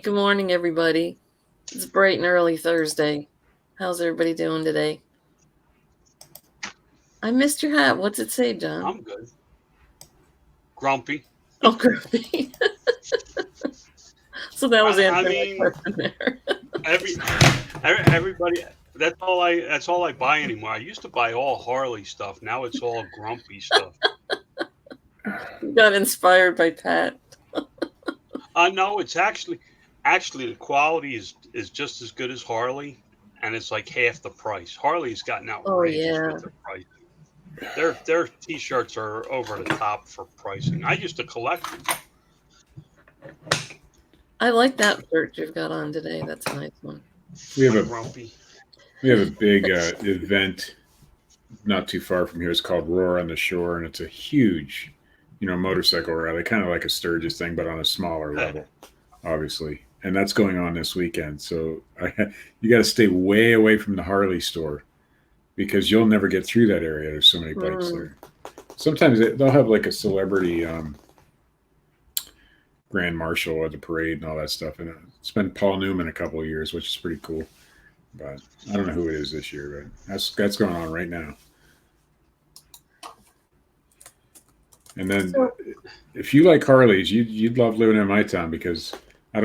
Good morning, everybody. It's bright and early Thursday. How's everybody doing today? I missed your hat. What's it say, John? I'm good. Grumpy. Oh, grumpy. So that was I answering my mean, question there. every everybody. That's all I buy anymore. I used to buy all Harley stuff. Now it's all grumpy stuff. You got inspired by Pat. No, it's actually the quality is just as good as Harley, and it's like half the price. Harley's gotten Oh, outrageous yeah. with their pricing. Their t-shirts are over the top for pricing. I used to collect them. I like that shirt you've got on today. That's a nice one. We have My a grumpy. we have a big event not too far from here. It's called Roar on the Shore, and it's a huge, motorcycle rally, kind of like a Sturgis thing, but on a smaller level, obviously. And that's going on this weekend. So you got to stay way away from the Harley store because you'll never get through that area. There's so many bikes there. Sometimes they'll have like a celebrity grand marshal at the parade and all that stuff. And it's been Paul Newman a couple of years, which is pretty cool. But I don't know who it is this year, but that's going on right now. And then, if you like Harleys, you'd love living in my town because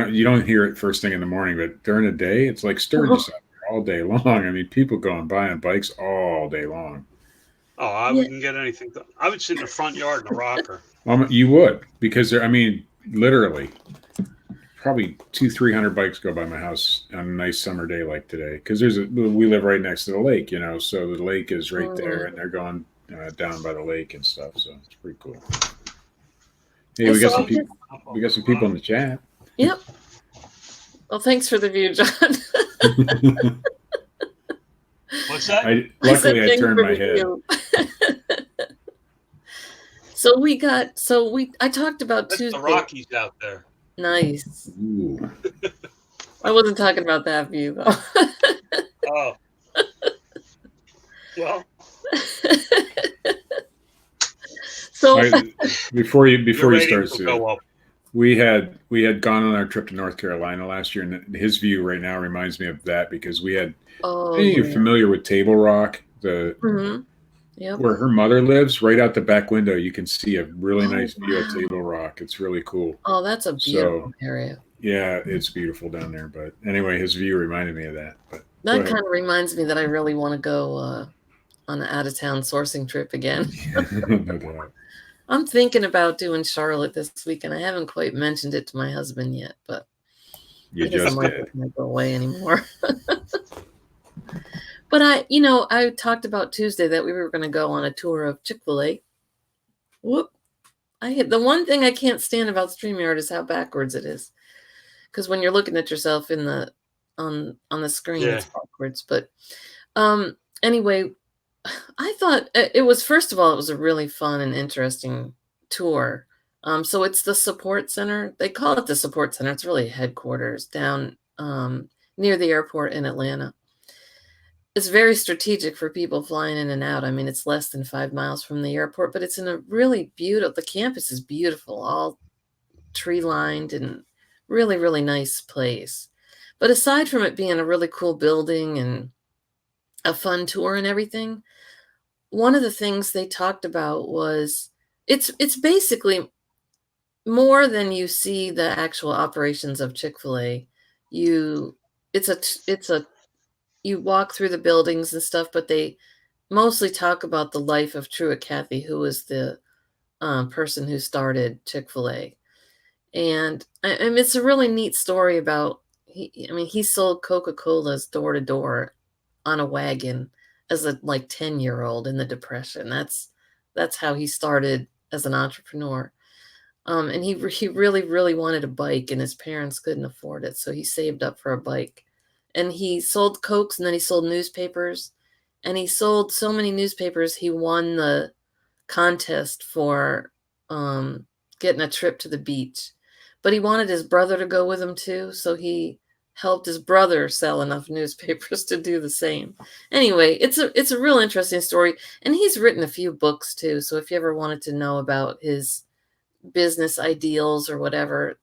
you don't hear it first thing in the morning, but during the day, it's like Sturgis out there all day long. I mean, people go and buy on bikes all day long. Oh, I wouldn't get anything done. I would sit in the front yard in a rocker. You would because I mean, literally, probably 200-300 bikes go by my house on a nice summer day like today because we live right next to the lake, so the lake is right there, and they're going down by the lake and stuff. So it's pretty cool. Hey, we got some people. We got some people in the chat. Yep. Well, thanks for the view, John. What's that? Luckily, I turned my head. I talked about That's Tuesday. the Rockies out there. Nice. Ooh. I wasn't talking about that view though. Oh. Well. So before you start, Sue, we had gone on our trip to North Carolina last year, and his view right now reminds me of that because we had. You're familiar with Table Rock, Yep. Where her mother lives, right out the back window, you can see a really nice view of Table Rock. It's really cool. Oh, that's a beautiful area. Yeah, it's beautiful down there. But anyway, his view reminded me of that. But that kind of reminds me that I really want to go on an out-of-town sourcing trip again. No doubt. I'm thinking about doing Charlotte this weekend. I haven't quite mentioned it to my husband yet, but you just I'm not going to go away anymore. But I talked about Tuesday that we were going to go on a tour of ChickfilA. Whoop. The one thing I can't stand about Streamyard is how backwards it is. Because when you're looking at yourself on the screen, it's backwards. But anyway, I thought it was, first of all, it was a really fun and interesting tour. So it's the support center. They call it the support center. It's really headquarters down near the airport in Atlanta. It's very strategic for people flying in and out. I mean, it's less than 5 miles from the airport, but it's in a really beautiful, the campus is beautiful, all tree lined and really, really nice place. But aside from it being a really cool building and a fun tour and everything, one of the things they talked about was it's basically more than you see the actual operations of Chick-fil-A. You walk through the buildings and stuff, but they mostly talk about the life of Truett Cathy, who was the person who started Chick-fil-A. And I mean, it's a really neat story about, he sold Coca-Colas door to door on a wagon as a 10-year-old in the Depression. That's how he started as an entrepreneur. And he really, really wanted a bike, and his parents couldn't afford it. So he saved up for a bike. And he sold Cokes, and then he sold newspapers. And he sold so many newspapers, he won the contest for getting a trip to the beach. But he wanted his brother to go with him too, so he helped his brother sell enough newspapers to do the same. Anyway, it's a real interesting story. And he's written a few books too, so if you ever wanted to know about his business ideals or whatever,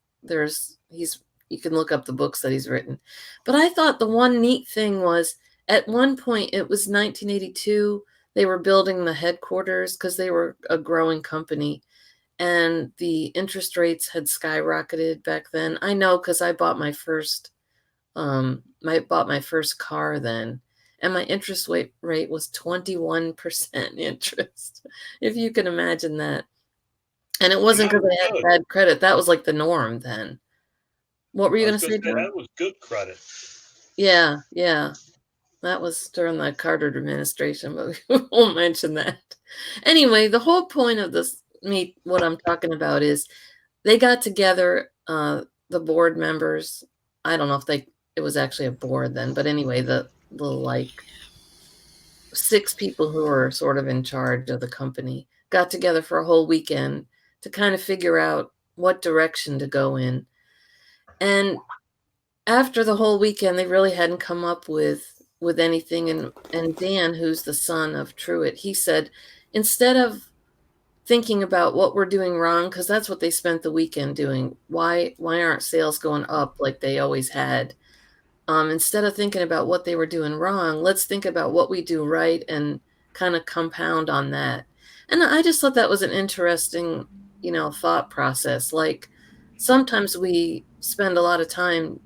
he's you can look up the books that he's written. But I thought the one neat thing was at one point, it was 1982, they were building the headquarters because they were a growing company. And the interest rates had skyrocketed back then. I know because I bought my first car then, and my interest rate was 21% interest, if you can imagine that. And it wasn't because I had bad credit. That was like the norm then. What were you going to say, John? That was good credit. Yeah. That was during the Carter administration, but we won't mention that. Anyway, the whole point of this what I'm talking about is they got together, the board members. I don't know if it was actually a board then, but anyway, the like 6 people who were sort of in charge of the company got together for a whole weekend to kind of figure out what direction to go in. And after the whole weekend, they really hadn't come up with anything. And Dan, who's the son of Truett, he said, instead of thinking about what we're doing wrong, because that's what they spent the weekend doing. Why aren't sales going up like they always had? Instead of thinking about what they were doing wrong, let's think about what we do right and kind of compound on that. And I just thought that was an interesting, thought process. Like sometimes we spend a lot of time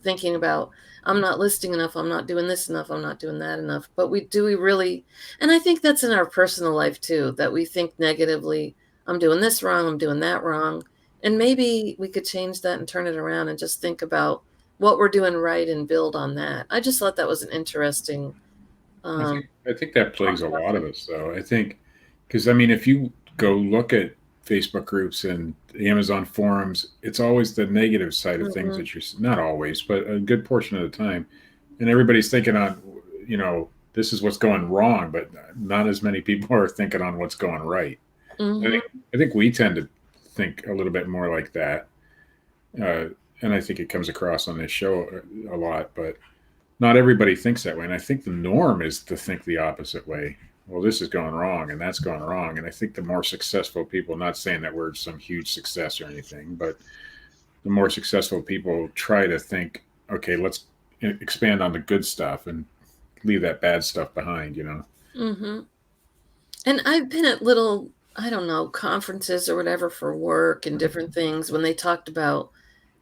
thinking about, I'm not listing enough, I'm not doing this enough, I'm not doing that enough. But we really, and I think that's in our personal life too, that we think negatively, I'm doing this wrong, I'm doing that wrong. And maybe we could change that and turn it around and just think about what we're doing right and build on that. I just thought that was an interesting. I think that plagues a lot of us, though. I think, because if you go look at Facebook groups and Amazon forums, it's always the negative side of things that you're not always, but a good portion of the time. And everybody's thinking on, this is what's going wrong, but not as many people are thinking on what's going right. I think we tend to think a little bit more like that. And I think it comes across on this show a lot, but not everybody thinks that way. And I think the norm is to think the opposite way. Well, this is going wrong and that's going wrong. And I think the more successful people, not saying that we're some huge success or anything, but the more successful people try to think, okay, let's expand on the good stuff and leave that bad stuff behind, And I've been at little, I don't know, conferences or whatever for work and different things when they talked about,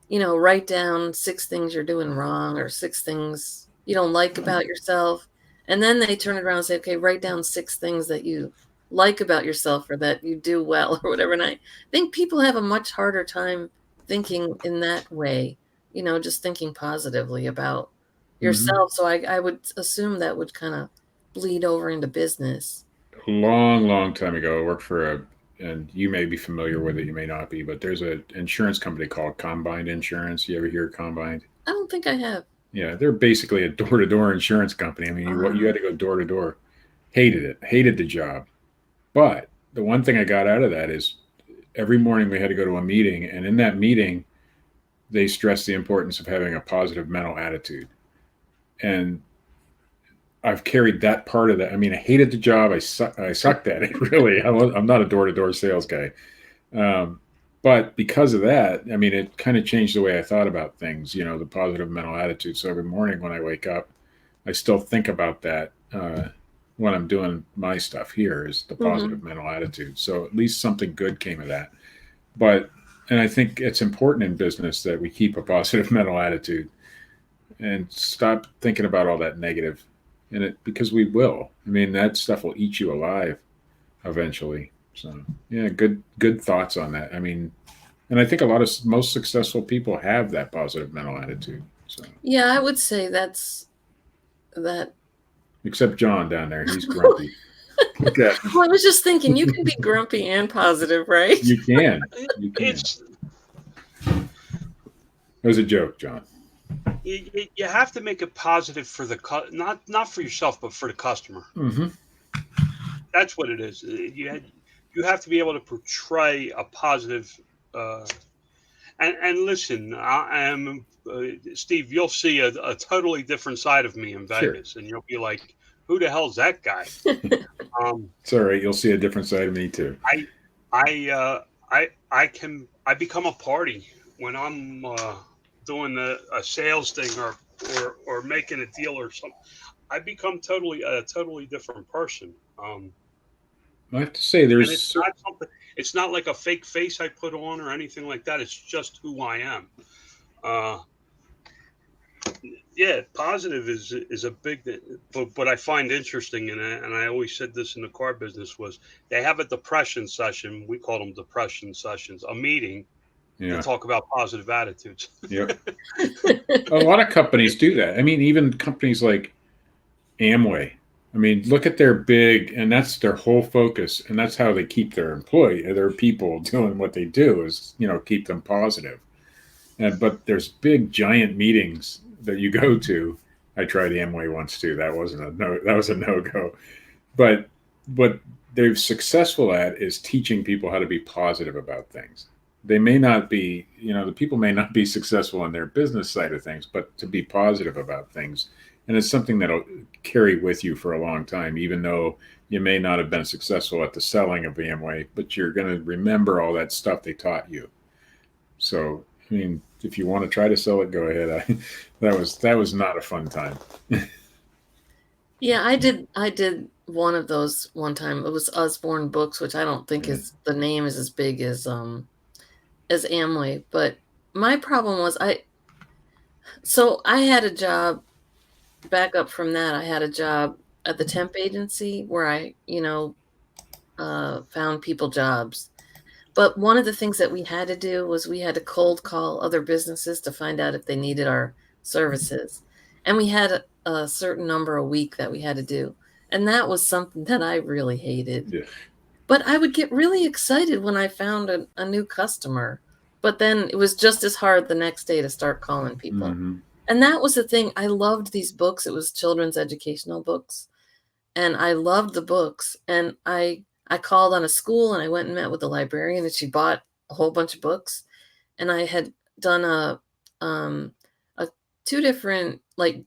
write down 6 things you're doing wrong or 6 things you don't like about yourself. And then they turn it around and say, okay, write down 6 things that you like about yourself or that you do well or whatever. And I think people have a much harder time thinking in that way, just thinking positively about yourself. So I would assume that would kind of bleed over into business. A long, long time ago, I worked for and you may be familiar with it, you may not be, but there's an insurance company called Combined Insurance. You ever hear of Combined? I don't think I have. Yeah, they're basically a door-to-door insurance company. You had to go door-to-door. Hated it. Hated the job. But the one thing I got out of that is every morning we had to go to a meeting, and in that meeting, they stressed the importance of having a positive mental attitude. And I've carried that part of that. I hated the job. I sucked at it, really. I'm not a door-to-door sales guy. But because of that, it kind of changed the way I thought about things, the positive mental attitude. So every morning when I wake up, I still think about that when I'm doing my stuff here is the positive mental attitude. So at least something good came of that. And I think it's important in business that we keep a positive mental attitude and stop thinking about all that negative. Because we will. That stuff will eat you alive eventually. So yeah, good thoughts on that. And I think most successful people have that positive mental attitude. So yeah, I would say that's that. Except John down there, he's grumpy. Okay. Well, I was just thinking, you can be grumpy and positive, right? You can. It was a joke, John. You have to make it positive for not for yourself, but for the customer. That's what it is. You have to be able to portray a positive. And listen, I am Steve. You'll see a totally different side of me in Vegas, and you'll be like, "Who the hell's that guy?" It's all right. You'll see a different side of me too. I become a party when I'm doing a sales thing or making a deal or something, I become a totally different person. I have to say, And there's it's not something. It's not like a fake face I put on or anything like that. It's just who I am. Yeah, positive is a big thing. But what I find interesting, and I always said this in the car business, was they have a depression session. We call them depression sessions, a meeting to talk about positive attitudes. Yep. A lot of companies do that. I mean, even companies like Amway. I mean, look at their big, and that's their whole focus, and that's how they keep their people doing what they do is, keep them positive. But there's big, giant meetings that you go to. I tried Amway once too. That was a no-go. But what they're successful at is teaching people how to be positive about things. They may not be, the people may not be successful on their business side of things, but to be positive about things. And it's something that'll carry with you for a long time, even though you may not have been successful at the selling of Amway, but you're going to remember all that stuff they taught you. So, I mean, if you want to try to sell it, go ahead. That was not a fun time. Yeah, I did one of those one time. It was Usborne Books, which I don't think is the name is as big as Amway. But my problem was I had a job. Back up from that, I had a job at the temp agency where I, found people jobs. But one of the things that we had to do was we had to cold call other businesses to find out if they needed our services. And we had a certain number a week that we had to do. And that was something that I really hated. Yeah. But I would get really excited when I found a new customer. But then it was just as hard the next day to start calling people. Mm-hmm. And that was the thing. I loved these books. It was children's educational books. And I loved the books. And I called on a school and I went and met with the librarian and she bought a whole bunch of books. And I had done two different, I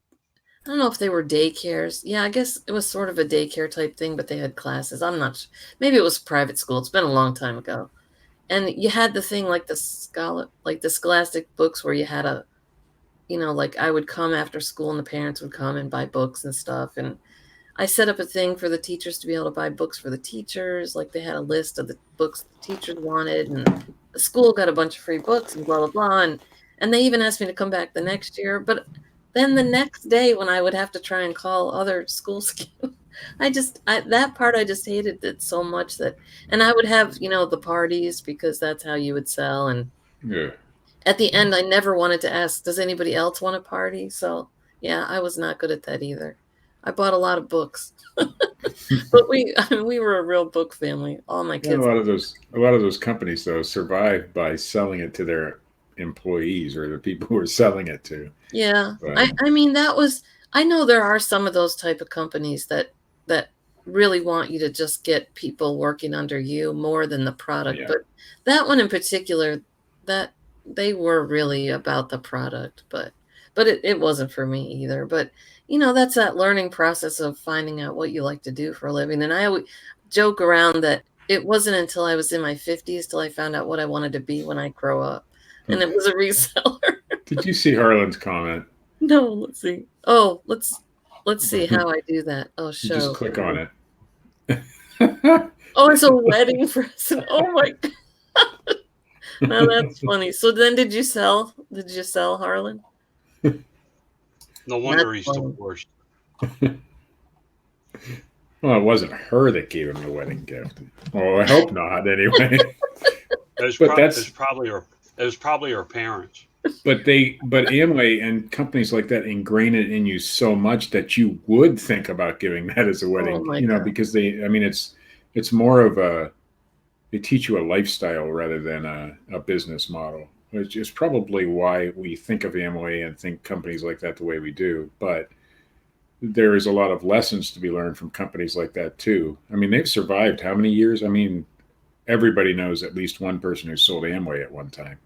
don't know if they were daycares. Yeah, I guess it was sort of a daycare type thing, but they had classes. I'm not sure. Maybe it was private school. It's been a long time ago. And you had the thing like the Scholastic books where you had I would come after school and the parents would come and buy books and stuff. And I set up a thing for the teachers to be able to buy books for the teachers. Like they had a list of the books the teachers wanted and the school got a bunch of free books and blah, blah, blah. And they even asked me to come back the next year. But then the next day when I would have to try and call other schools, that part I just hated it so much and I would have, the parties because that's how you would sell. And yeah. At the end, I never wanted to ask, does anybody else want a party? So, yeah, I was not good at that either. I bought a lot of books. But we were a real book family. All my kids. A lot of those companies, though, survived by selling it to their employees or the people who are selling it to. Yeah. I mean, I know there are some of those type of companies that really want you to just get people working under you more than the product. Yeah. But that one in particular, they were really about the product, but it wasn't for me either. But, that's that learning process of finding out what you like to do for a living. And I always joke around that it wasn't until I was in my 50s till I found out what I wanted to be when I grow up. And it was a reseller. Did you see Harlan's comment? No, let's see. Oh, let's see how I do that. Oh, show. Just click on it. Oh, it's a wedding present. Oh my God. No, that's funny. So then did you sell Harlan? No wonder he's divorced. Well, it wasn't her that gave him the wedding gift. Well, I hope not anyway. It was probably her parents. But Amway and companies like that ingrain it in you so much that you would think about giving that as a wedding, God. Because it's more of they teach you a lifestyle rather than a business model, which is probably why we think of Amway and think companies like that the way we do. But there is a lot of lessons to be learned from companies like that too. I mean, they've survived how many years? I mean, everybody knows at least one person who sold Amway at one time.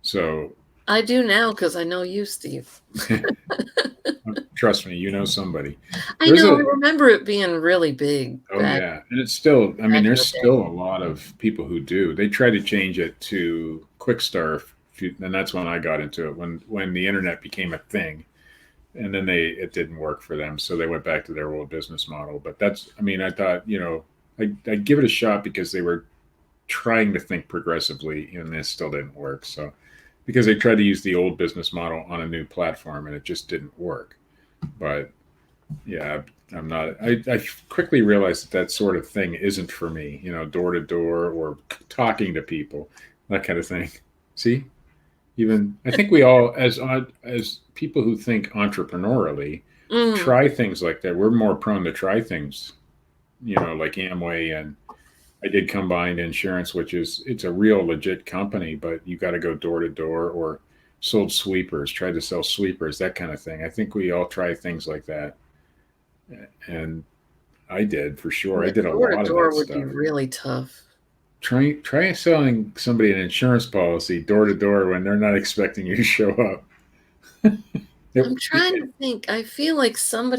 So I do now because I know you, Steve. Trust me, you know somebody. I remember it being really big. Oh, yeah. And it's still, there's still a lot of people who do. They tried to change it to Quick Start a and that's when I got into it, when the internet became a thing, and then it didn't work for them, so they went back to their old business model. But I thought, I'd give it a shot because they were trying to think progressively, and this still didn't work. So because they tried to use the old business model on a new platform, and it just didn't work. But yeah, I'm not. I quickly realized that sort of thing isn't for me. Door to door or talking to people, that kind of thing. See, even I think we all, as people who think entrepreneurially, try things like that. We're more prone to try things, like Amway, and I did Combined Insurance, which it's a real legit company, but you got to go door to door, or sold sweepers, tried to sell sweepers, that kind of thing. I think we all try things like that. And I did, for sure. I did a lot of that stuff. Door to door would be really tough. Try selling somebody an insurance policy door to door when they're not expecting you to show up. I'm trying to think. I feel like some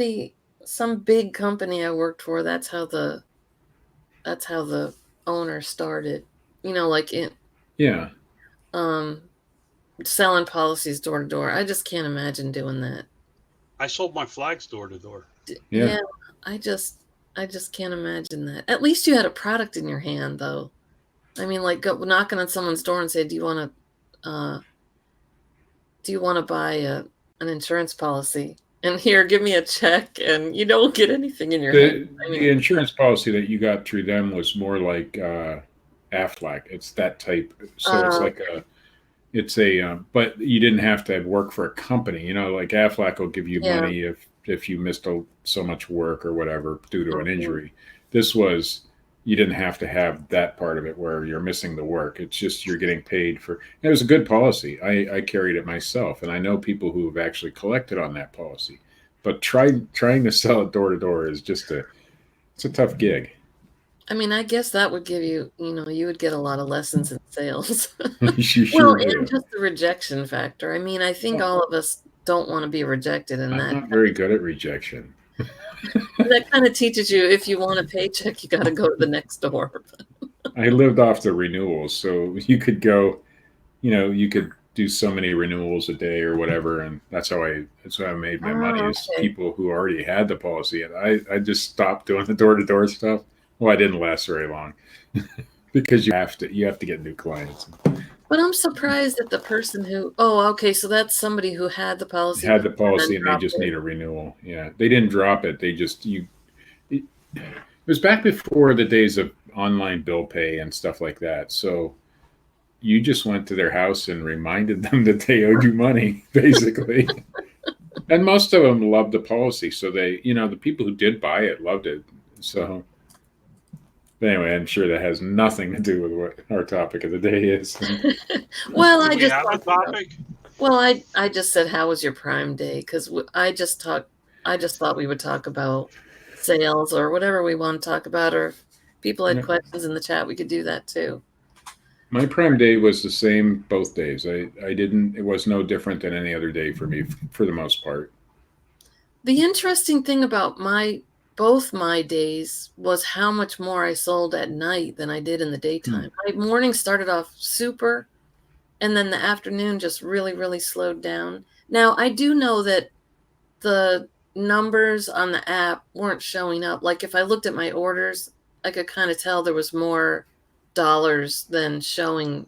big company I worked for, that's how the owner started. Selling policies door to door. I just can't imagine doing that. I sold my flags door to door. Yeah, I just can't imagine that. At least you had a product in your hand, though. I mean, like go knocking on someone's door and say, "Do you want to buy an insurance policy? And here, give me a check," and you don't get anything in your hand. The insurance policy that you got through them was more like Aflac. It's that type. So it's like but you didn't have to work for a company. Like Aflac will give you money if you missed so much work or whatever due to an injury. This was, you didn't have to have that part of it where you're missing the work. It's just you're getting paid for. It was a good policy. I carried it myself, and I know people who have actually collected on that policy. But trying to sell it door to door is it's a tough gig. I mean, I guess that would give you, you would get a lot of lessons in sales. You sure do. And just the rejection factor. I mean, I think all of us don't want to be rejected in that. I'm not very good at rejection. That kind of teaches you, if you want a paycheck, you got to go to the next door. I lived off the renewals, so you could go, you could do so many renewals a day or whatever, and that's how I made my money. Is people who already had the policy, and I just stopped doing the door to door stuff. Well, I didn't last very long because you have to get new clients. But I'm surprised that the person who, so that's somebody who had the policy. And they just need a renewal. Yeah, they didn't drop it. They just it was back before the days of online bill pay and stuff like that. So you just went to their house and reminded them that they owed you money, basically. And most of them loved the policy, so they, the people who did buy it loved it. So. Anyway, I'm sure that has nothing to do with what our topic of the day is. Well, I just have a topic. Well, I just said, how was your Prime Day? Because I just thought we would talk about sales or whatever we want to talk about, or if people had questions in the chat, we could do that too. My Prime Day was the same both days. It was no different than any other day for me, for the most part. The interesting thing about both my days was how much more I sold at night than I did in the daytime. My morning started off super, and then the afternoon just really, really slowed down. Now, I do know that the numbers on the app weren't showing up. Like if I looked at my orders, I could kind of tell there was more dollars than showing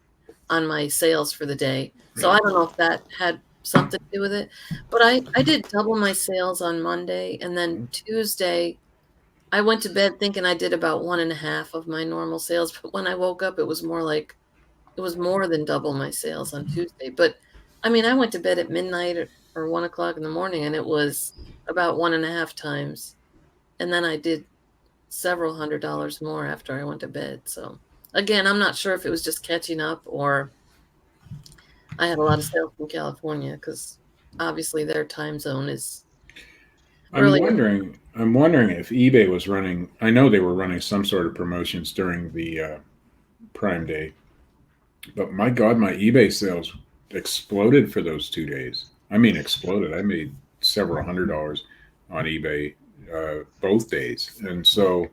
on my sales for the day. So I don't know if that had something to do with it, but I did double my sales on Monday, and then Tuesday I went to bed thinking I did about 1.5 of my normal sales, but when I woke up it was more than double my sales on Tuesday. But I mean, I went to bed at midnight or 1 o'clock in the morning, and it was about 1.5 times, and then I did several $100s more after I went to bed. So again, I'm not sure if it was just catching up or I had a lot of sales from California, because obviously their time zone is really. I'm wondering if eBay was running. I know they were running some sort of promotions during the Prime Day, but my God, my eBay sales exploded for those 2 days. I mean, exploded. I made several $100s on eBay both days, and so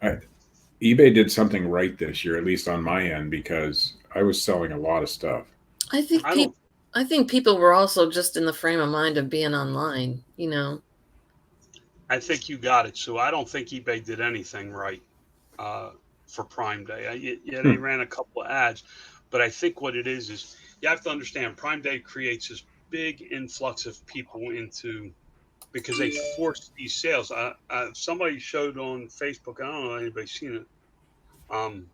eBay did something right this year, at least on my end, because I was selling a lot of stuff. I think I don't. I think people were also just in the frame of mind of being online, you know. I think you got it, Sue. I don't think eBay did anything right uh, for Prime Day. Yeah, they Hmm. ran a couple of ads, but I think what it is you have to understand Prime Day creates this big influx of people into because they force these sales. Somebody showed on Facebook. I don't know if anybody's seen it. Um,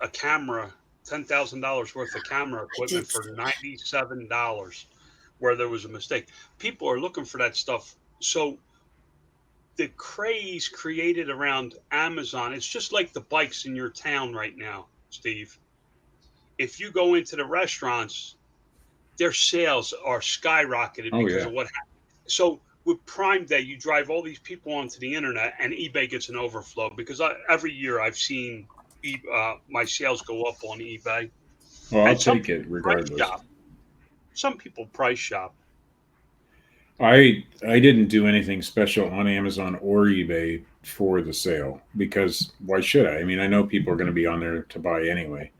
a camera, $10,000 worth of camera I equipment did. for $97, where there was a mistake. People are looking for that stuff. So the craze created around Amazon, it's just like the bikes in your town right now, Steve. If you go into the restaurants, their sales are skyrocketed Oh because yeah. of what happened. So with Prime Day, you drive all these people onto the internet, and eBay gets an overflow because every year I've seen my sales go up on eBay, Well, I'll and some take people it price regardless. shop. Some people price shop. I didn't do anything special on Amazon or eBay for the sale because why should I? I mean, I know people are going to be on there to buy anyway.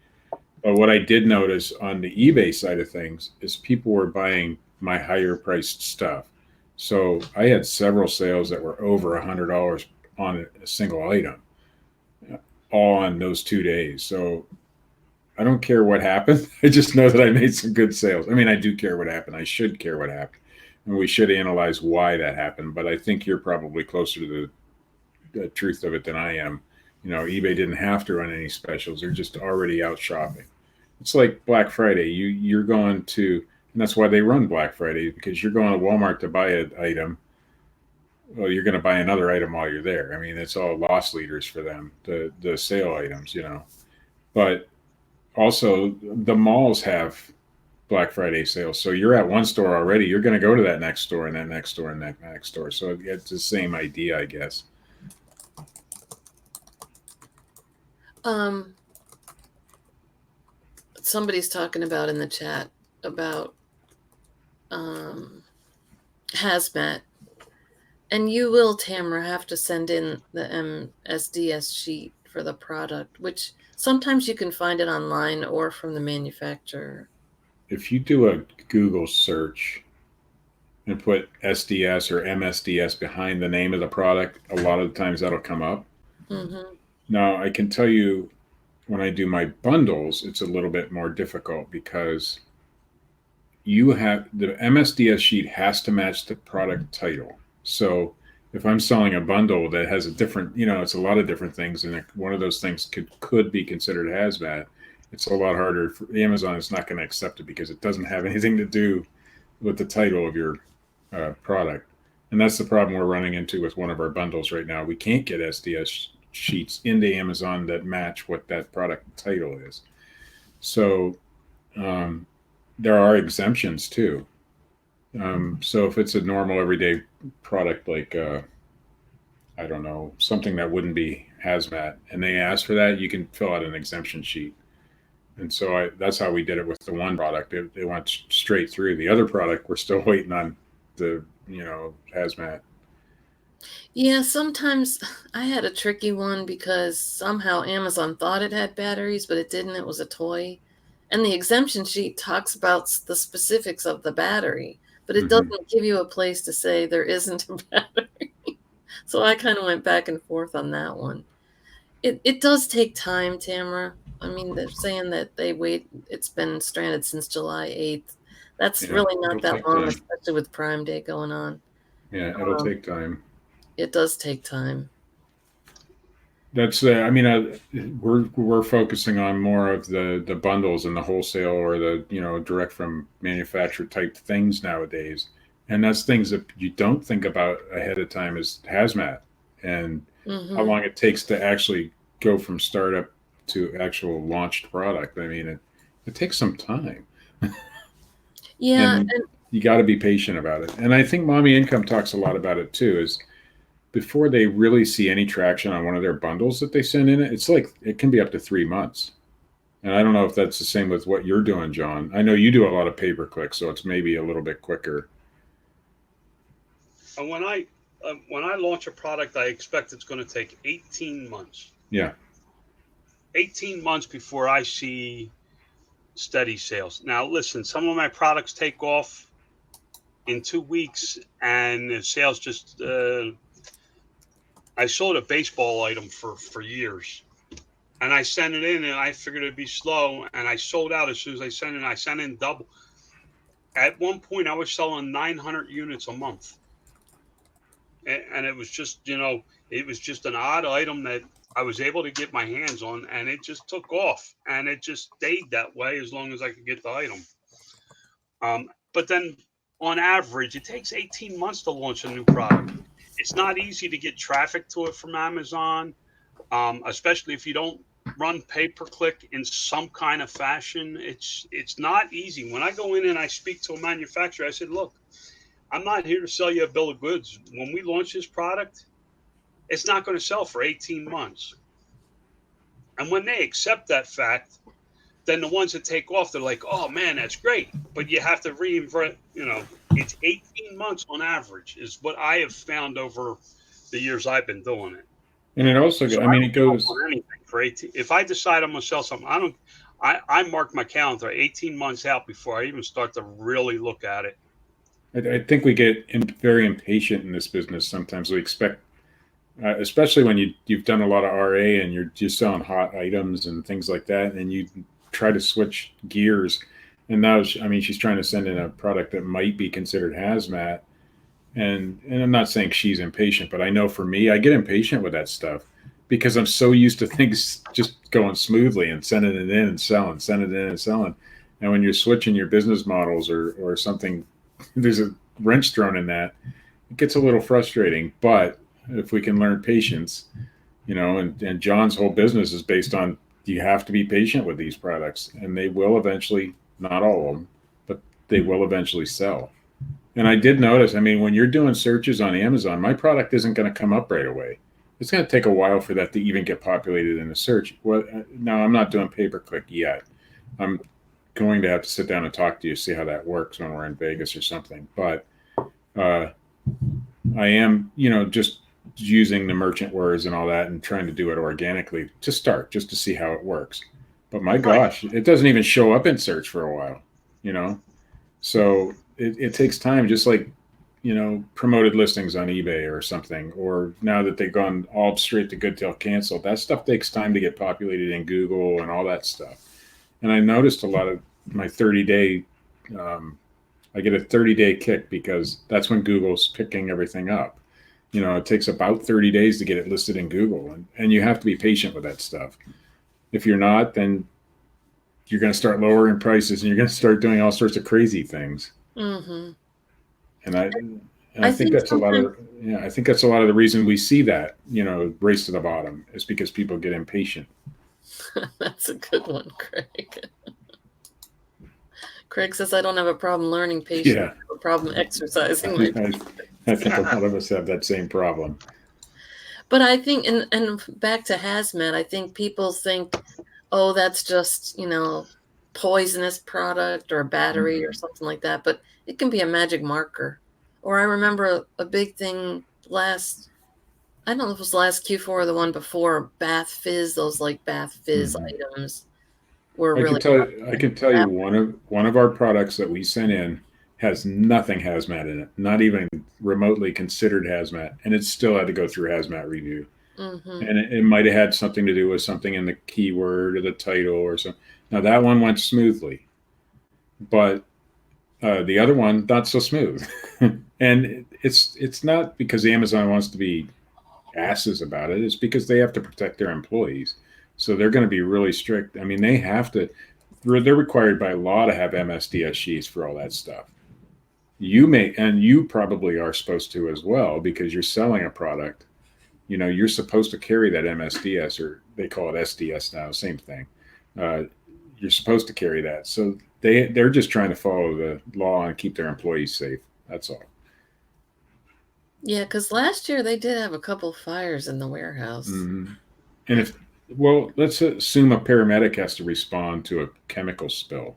But what I did notice on the eBay side of things is people were buying my higher priced stuff. So I had several sales that were over $100 on a single item, all on those 2 days. So I don't care what happened. I just know that I made some good sales. I mean, I do care what happened. I should care what happened. And we should analyze why that happened. But I think you're probably closer to the truth of it than I am. You know, eBay didn't have to run any specials. They're just already out shopping. It's like Black Friday. You're going to, and that's why they run Black Friday because you're going to Walmart to buy an item. Well, you're going to buy another item while you're there. I mean, it's all loss leaders for them. The sale items, you know. But also, the malls have Black Friday sales. So you're at one store already. You're going to go to that next store and that next store and that next store. So it's the same idea, I guess. Um, somebody's talking about in the chat about hazmat, and you will, Tamara, have to send in the MSDS sheet for the product, which sometimes you can find it online or from the manufacturer. If you do a Google search and put SDS or MSDS behind the name of the product, a lot of the times that'll come up. Mm-hmm. Now, I can tell you when I do my bundles, it's a little bit more difficult because you have the MSDS sheet has to match the product title. So if I'm selling a bundle that has a different, you know, it's a lot of different things, and one of those things could be considered hazmat, it's a lot harder. For Amazon is not going to accept it because it doesn't have anything to do with the title of your product. And that's the problem we're running into with one of our bundles right now. We can't get SDS sheets into Amazon that match what that product title is. So there are exemptions too. So if it's a normal everyday product like I don't know, something that wouldn't be hazmat, and they ask for that, you can fill out an exemption sheet. And so that's how we did it with the one product. It went straight through. The other product, we're still waiting on the, you know, hazmat. Yeah, sometimes I had a tricky one because somehow Amazon thought it had batteries, but it didn't. It was a toy. And the exemption sheet talks about the specifics of the battery, but it doesn't give you a place to say there isn't a battery. So I kind of went back and forth on that one. It does take time, Tamara. I mean, they're saying that it's been stranded since July 8th. That's Yeah, really not it'll that take long, time. especially with Prime Day going on. Yeah, it'll take time. It does take time. That's I mean, we're focusing on more of the bundles and the wholesale or the, you know, direct from manufacturer type things nowadays, and that's things that you don't think about ahead of time as hazmat and how long it takes to actually go from startup to actual launched product. I mean, it takes some time. Yeah, And you got to be patient about it. And I think Mommy Income talks a lot about it too. Is before they really see any traction on one of their bundles that they send in, it's like it can be up to 3 months. And I don't know if that's the same with what you're doing, John. I know you do a lot of pay per click, so it's maybe a little bit quicker. And when I launch a product, I expect it's going to take 18 months. Yeah. 18 months before I see steady sales. Now, listen, some of my products take off in 2 weeks, and the sales just. I sold a baseball item for years, and I sent it in, and I figured it'd be slow, and I sold out as soon as I sent it. I sent in double. At one point, I was selling 900 units a month, and it was just, it was just an odd item that I was able to get my hands on, and it just took off, and it just stayed that way as long as I could get the item. But then, on average, it takes 18 months to launch a new product. It's not easy to get traffic to it from Amazon, especially if you don't run pay-per-click in some kind of fashion. It's not easy. When I go in and I speak to a manufacturer, I said, look, I'm not here to sell you a bill of goods. When we launch this product, it's not going to sell for 18 months. And when they accept that fact, then the ones that take off, they're like, oh, man, that's great. But you have to reinvent, it's 18 months on average is what I have found over the years I've been doing it. And it also, So it goes. Anything for 18. If I decide I'm going to sell something, I mark my calendar 18 months out before I even start to really look at it. I think we get very impatient in this business. Sometimes we expect, especially when you've done a lot of RA and you're just selling hot items and things like that, and you try to switch gears. And now, she's trying to send in a product that might be considered hazmat. And I'm not saying she's impatient, but I know for me, I get impatient with that stuff because I'm so used to things just going smoothly and sending it in and selling, sending it in and selling. And when you're switching your business models or something, there's a wrench thrown in that, it gets a little frustrating. But if we can learn patience, and John's whole business is based on, you have to be patient with these products, and they will eventually, not all of them, but they will eventually sell. And I did notice, when you're doing searches on Amazon, my product isn't going to come up right away. It's going to take a while for that to even get populated in the search. Well, now I'm not doing pay-per-click yet. I'm going to have to sit down and talk to you, see how that works when we're in Vegas or something. But I am, just using the merchant words and all that and trying to do it organically to start, just to see how it works. But my gosh, it doesn't even show up in search for a while, So it takes time, just like, promoted listings on eBay or something, or now that they've gone all straight to good till canceled, that stuff takes time to get populated in Google and all that stuff. And I noticed a lot of my 30-day, I get a 30-day kick because that's when Google's picking everything up. It takes about 30 days to get it listed in Google, and you have to be patient with that stuff. If you're not, then you're going to start lowering prices and you're going to start doing all sorts of crazy things. Mm-hmm. And I think that's a lot of, I think that's a lot of the reason we see that, race to the bottom is because people get impatient. That's a good one, Craig. Craig says, I don't have a problem learning patience. Yeah. I have a problem exercising. I think a lot of us have that same problem. But I think, and back to hazmat, I think people think, oh, that's just, poisonous product or a battery or something like that. But it can be a magic marker. Or I remember a big thing I don't know if it was last Q4 or the one before, bath fizz, those like bath fizz items were really. I can tell you one of our products that we sent in has nothing hazmat in it, not even remotely considered hazmat, and it still had to go through hazmat review. Mm-hmm. And it might have had something to do with something in the keyword or the title or something. Now that one went smoothly, but the other one not so smooth. And it's not because Amazon wants to be asses about it. It's because they have to protect their employees. So they're going to be really strict. They have to. They're required by law to have MSDS sheets for all that stuff. You probably are supposed to as well because you're selling a product. You're supposed to carry that MSDS, or they call it SDS now, same thing. You're supposed to carry that. So they're just trying to follow the law and keep their employees safe. That's all. Yeah, because last year they did have a couple fires in the warehouse. Mm-hmm. And let's assume a paramedic has to respond to a chemical spill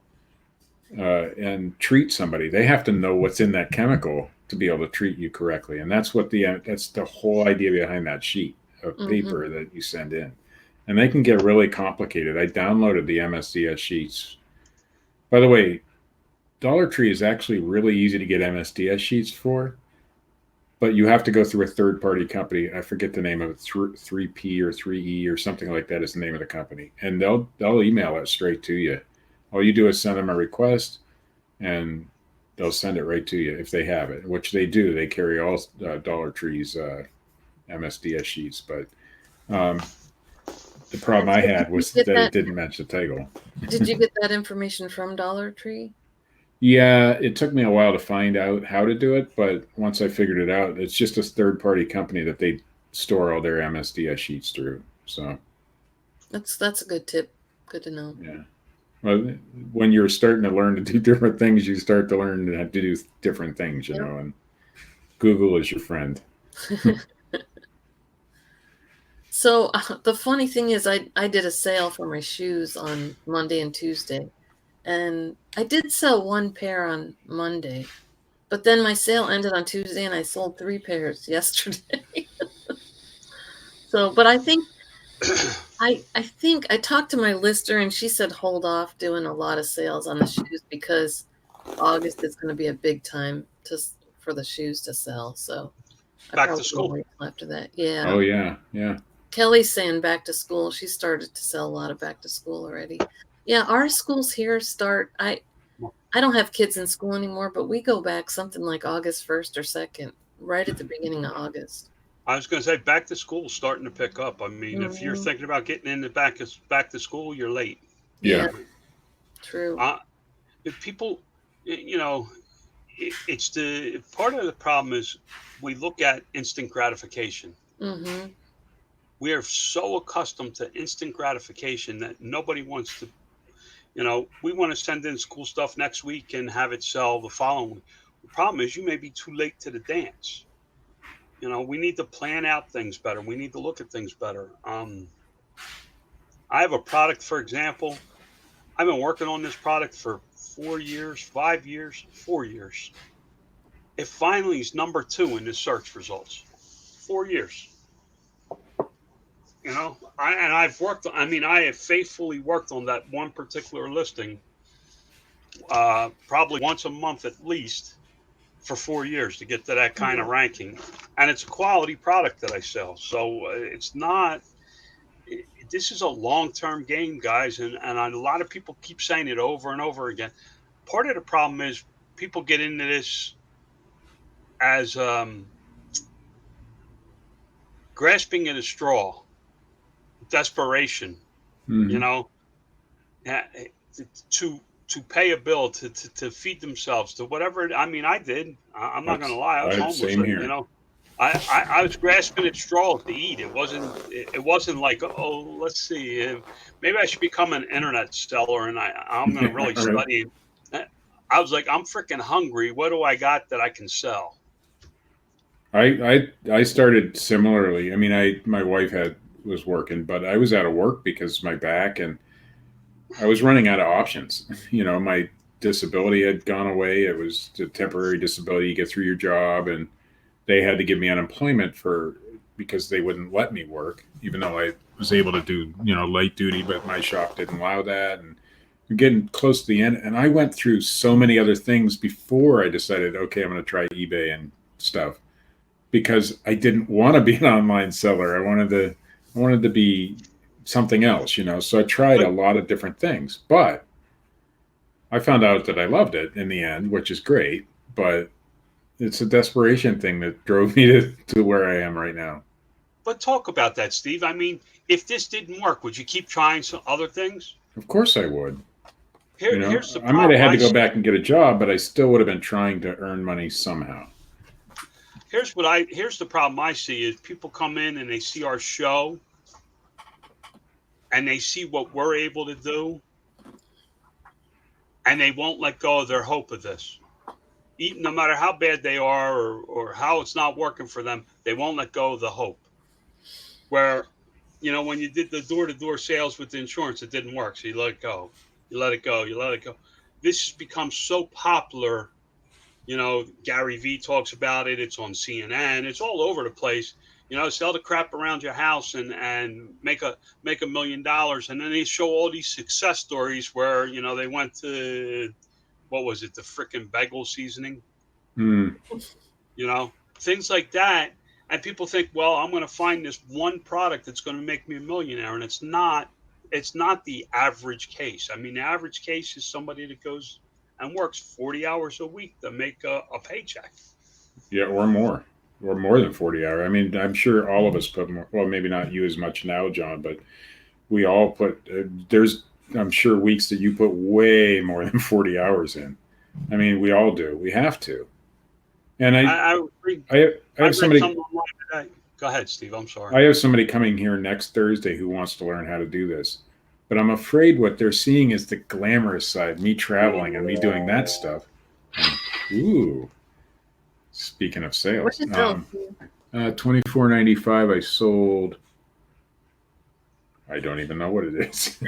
and treat somebody. They have to know what's in that chemical to be able to treat you correctly. And that's that's the whole idea behind that sheet of paper that you send in. And they can get really complicated. I downloaded the MSDS sheets By the way, Dollar Tree is actually really easy to get MSDS sheets for, but you have to go through a third-party company. I forget the name of it, 3P or 3E or something like that is the name of the company, and they'll email it straight to you. All you do is send them a request, and they'll send it right to you if they have it, which they do. They carry all Dollar Tree's MSDS sheets, but the problem I had was that it didn't match the title. Did you get that information from Dollar Tree? Yeah, it took me a while to find out how to do it, but once I figured it out, it's just a third-party company that they store all their MSDS sheets through. So that's a good tip. Good to know. Yeah. Well, when you're starting to learn to do different things, you start to learn to do different things, you know, and Google is your friend. So the funny thing is I did a sale for my shoes on Monday and Tuesday, and I did sell one pair on Monday, but then my sale ended on Tuesday and I sold 3 pairs yesterday. But I think I talked to my lister and she said hold off doing a lot of sales on the shoes because August is going to be a big time for the shoes to sell. So back to school after that. Yeah. Oh yeah. Yeah. Kelly's saying back to school. She started to sell a lot of back to school already. Yeah, our schools here start. I don't have kids in school anymore, but we go back something like August 1st or 2nd, right at the beginning of August. I was going to say back to school is starting to pick up. I mean, if you're thinking about getting into back to school, you're late. Yeah. True. If people, you know, it's the part of the problem is we look at instant gratification. Mm-hmm. We are so accustomed to instant gratification that nobody wants to, you know, we want to send in school stuff next week and have it sell the following week. The problem is you may be too late to the dance. You know, we need to plan out things better. We need to look at things better. I have a product, for example. I've been working on this product for 4 years, 5 years, 4 years. It finally is number 2 in the search results. 4 years. You know, I have faithfully worked on that one particular listing, probably once a month at least for 4 years to get to that kind of ranking. And it's a quality product that I sell. So it's not, this is a long-term game, guys. And a lot of people keep saying it over and over again. Part of the problem is people get into this as grasping at a straw. Desperation, you know, to pay a bill, to feed themselves, to whatever. I mean, I did. I'm not going to lie. I was homeless. You know, I was grasping at straws to eat. It wasn't like, oh, let's see, maybe I should become an internet seller, and I'm going to really study. I was like, I'm freaking hungry. What do I got that I can sell? I started similarly. I mean, my wife was working, but I was out of work because of my back, and I was running out of options. You know, my disability had gone away. It was a temporary disability. You get through your job, and they had to give me unemployment because they wouldn't let me work, even though I was able to do, you know, light duty, but my shop didn't allow that. And we're getting close to the end. And I went through so many other things before I decided, okay, I'm going to try eBay and stuff, because I didn't want to be an online seller. I wanted to be something else, you know. So I tried a lot of different things, but I found out that I loved it in the end, which is great. But it's a desperation thing that drove me to where I am right now. But talk about that, Steve. I mean, if this didn't work, would you keep trying some other things? Of course I would. Here's the problem. I might have had to go back and get a job, but I still would have been trying to earn money somehow. Here's the problem I see is people come in and they see our show and they see what we're able to do, and they won't let go of their hope of this. No matter how bad they are or how it's not working for them, they won't let go of the hope. Where, you know, when you did the door-to-door sales with the insurance, it didn't work. So you let it go. You let it go. You let it go. This has become so popular. You know, Gary Vee talks about it. It's on CNN. It's all over the place. sell the crap around your house and make $1 million. And then they show all these success stories where, they went to, what was it? The frickin' bagel seasoning, things like that. And people think, well, I'm going to find this one product that's going to make me a millionaire. And it's not the average case. I mean, the average case is somebody that goes and works 40 hours a week to make a paycheck. Yeah, or more than 40 hours. I mean, I'm sure all of us put more, well, maybe not you as much now, John, but we all put, I'm sure weeks that you put way more than 40 hours in. I mean, we all do. We have to. And I have somebody. Go ahead, Steve. I'm sorry. I have somebody coming here next Thursday who wants to learn how to do this. But I'm afraid what they're seeing is the glamorous side, me traveling and me doing that stuff. Ooh. Speaking of sales, $24.95. I sold. I don't even know what it is.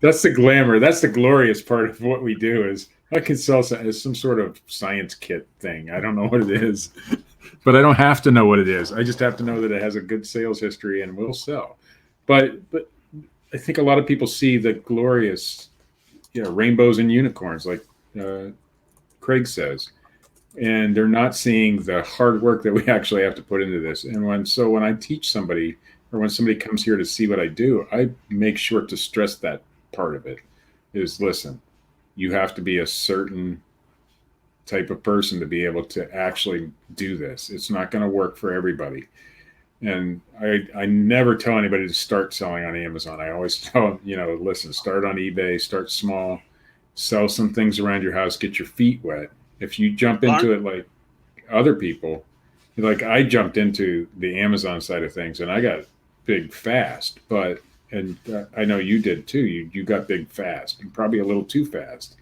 That's the glamour. That's the glorious part of what we do. Is I can sell some sort of science kit thing. I don't know what it is, but I don't have to know what it is. I just have to know that it has a good sales history and will sell. But I think a lot of people see the glorious, rainbows and unicorns, like Craig says. And they're not seeing the hard work that we actually have to put into this. And when I teach somebody, or when somebody comes here to see what I do, I make sure to stress that part of it is, listen, you have to be a certain type of person to be able to actually do this. It's not going to work for everybody. And I never tell anybody to start selling on Amazon. I always tell them, listen, start on eBay, start small, sell some things around your house, get your feet wet. If you jump into it like other people, like I jumped into the Amazon side of things and I got big fast, and I know you did too. You got big fast, and probably a little too fast.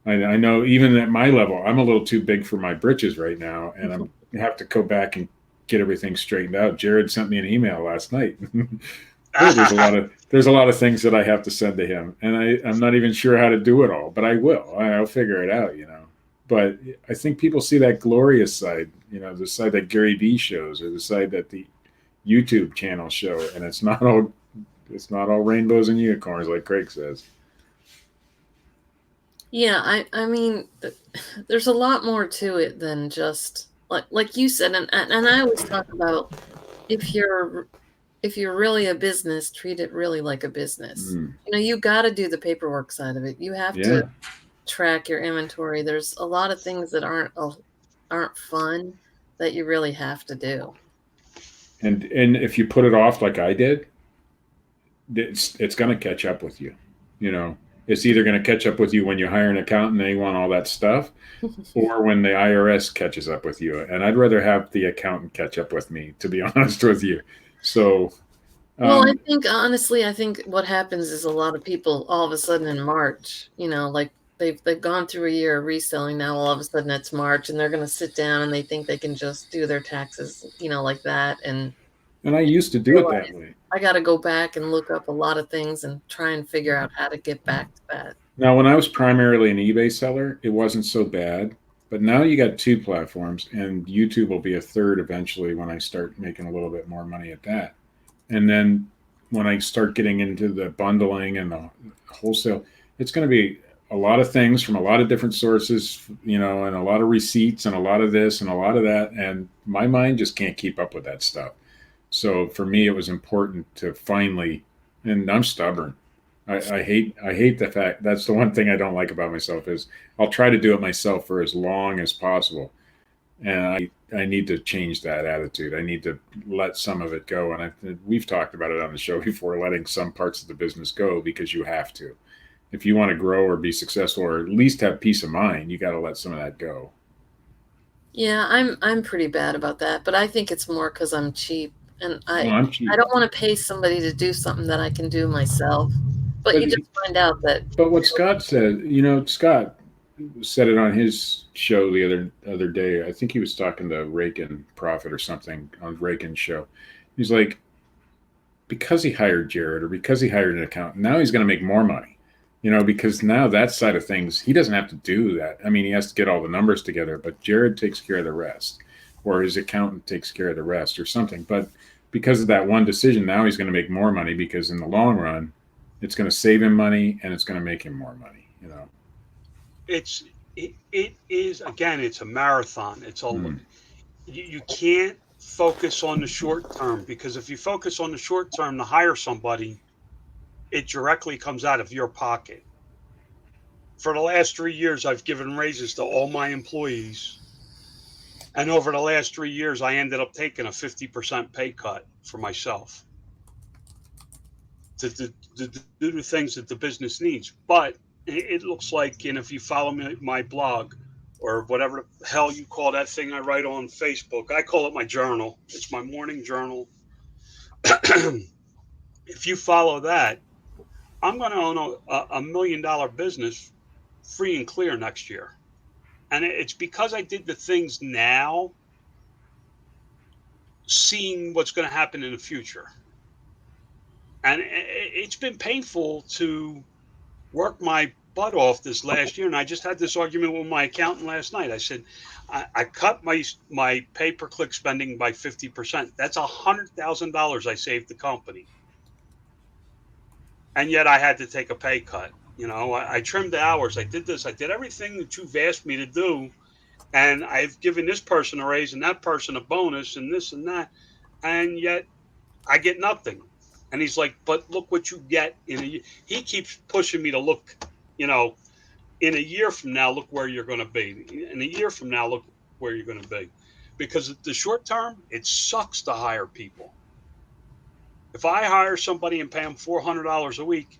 I know even at my level, I'm a little too big for my britches right now, and I have to go back and get everything straightened out. Jared sent me an email last night. There's a lot of things that I have to send to him, and I'm not even sure how to do it all, but I will. I'll figure it out, But I think people see that glorious side, the side that Gary Vee shows, or the side that the YouTube channel show, and it's not all rainbows and unicorns, like Craig says. Yeah, I mean, there's a lot more to it than just like you said, and I always talk about if you're really a business, treat it really like a business. You got to do the paperwork side of it. You have to track your inventory. There's a lot of things that aren't fun that you really have to do. And if you put it off like I did, it's going to catch up with you. It's either going to catch up with you when you hire an accountant and they want all that stuff, or when the IRS catches up with you. And I'd rather have the accountant catch up with me, to be honest with you. So, well, I think what happens is a lot of people all of a sudden in March, like they've gone through a year of reselling. Now all of a sudden it's March, and they're going to sit down and they think they can just do their taxes, like that. And I used to do it that way. I got to go back and look up a lot of things and try and figure out how to get back to that. Now, when I was primarily an eBay seller, it wasn't so bad. But now you got 2 platforms, and YouTube will be a third eventually when I start making a little bit more money at that. And then when I start getting into the bundling and the wholesale, it's going to be a lot of things from a lot of different sources, and a lot of receipts and a lot of this and a lot of that. And my mind just can't keep up with that stuff. So for me, it was important to finally, and I'm stubborn. I hate the fact, that's the one thing I don't like about myself, is I'll try to do it myself for as long as possible. And I need to change that attitude. I need to let some of it go. And we've talked about it on the show before, letting some parts of the business go, because you have to. If you want to grow or be successful, or at least have peace of mind, you got to let some of that go. Yeah, I'm pretty bad about that, but I think it's more because I'm cheap. And I'm cheap. I don't want to pay somebody to do something that I can do myself. But you just find out that. But what Scott said, Scott said it on his show the other day. I think he was talking to Rakin Profit or something on Rakin's show. He's like, because he hired Jared, or because he hired an accountant, now he's going to make more money. Because now that side of things, he doesn't have to do that. I mean, he has to get all the numbers together, but Jared takes care of the rest. or his accountant takes care of the rest or something. But because of that one decision, now he's going to make more money, because in the long run, it's going to save him money and it's going to make him more money, you know. It is, again, it's a marathon. It's all you can't focus on the short term, because if you focus on the short term to hire somebody, it directly comes out of your pocket. For the last 3 years, I've given raises to all my employees. And over the last 3 years, I ended up taking a 50% pay cut for myself to do the things that the business needs. But it looks like, and if you follow me, my blog, or whatever the hell you call that thing I write on Facebook, I call it my journal. It's my morning journal. If you follow that, I'm going to own a $1 million business free and clear next year. And it's because I did the things now, seeing what's going to happen in the future. And it's been painful to work my butt off this last year. And I just had this argument with my accountant last night. I said, I cut my pay-per-click spending by 50%. That's $100,000 I saved the company. And yet I had to take a pay cut. You know, I trimmed the hours. I did this. I did everything that you've asked me to do. And I've given this person a raise and that person a bonus and this and that. And yet I get nothing. And he's like, but look what you get in a year. He keeps pushing me to look, you know, in a year from now, look where you're going to be. In a year from now, look where you're going to be. Because the short term, it sucks to hire people. If I hire somebody and pay them $400 a week,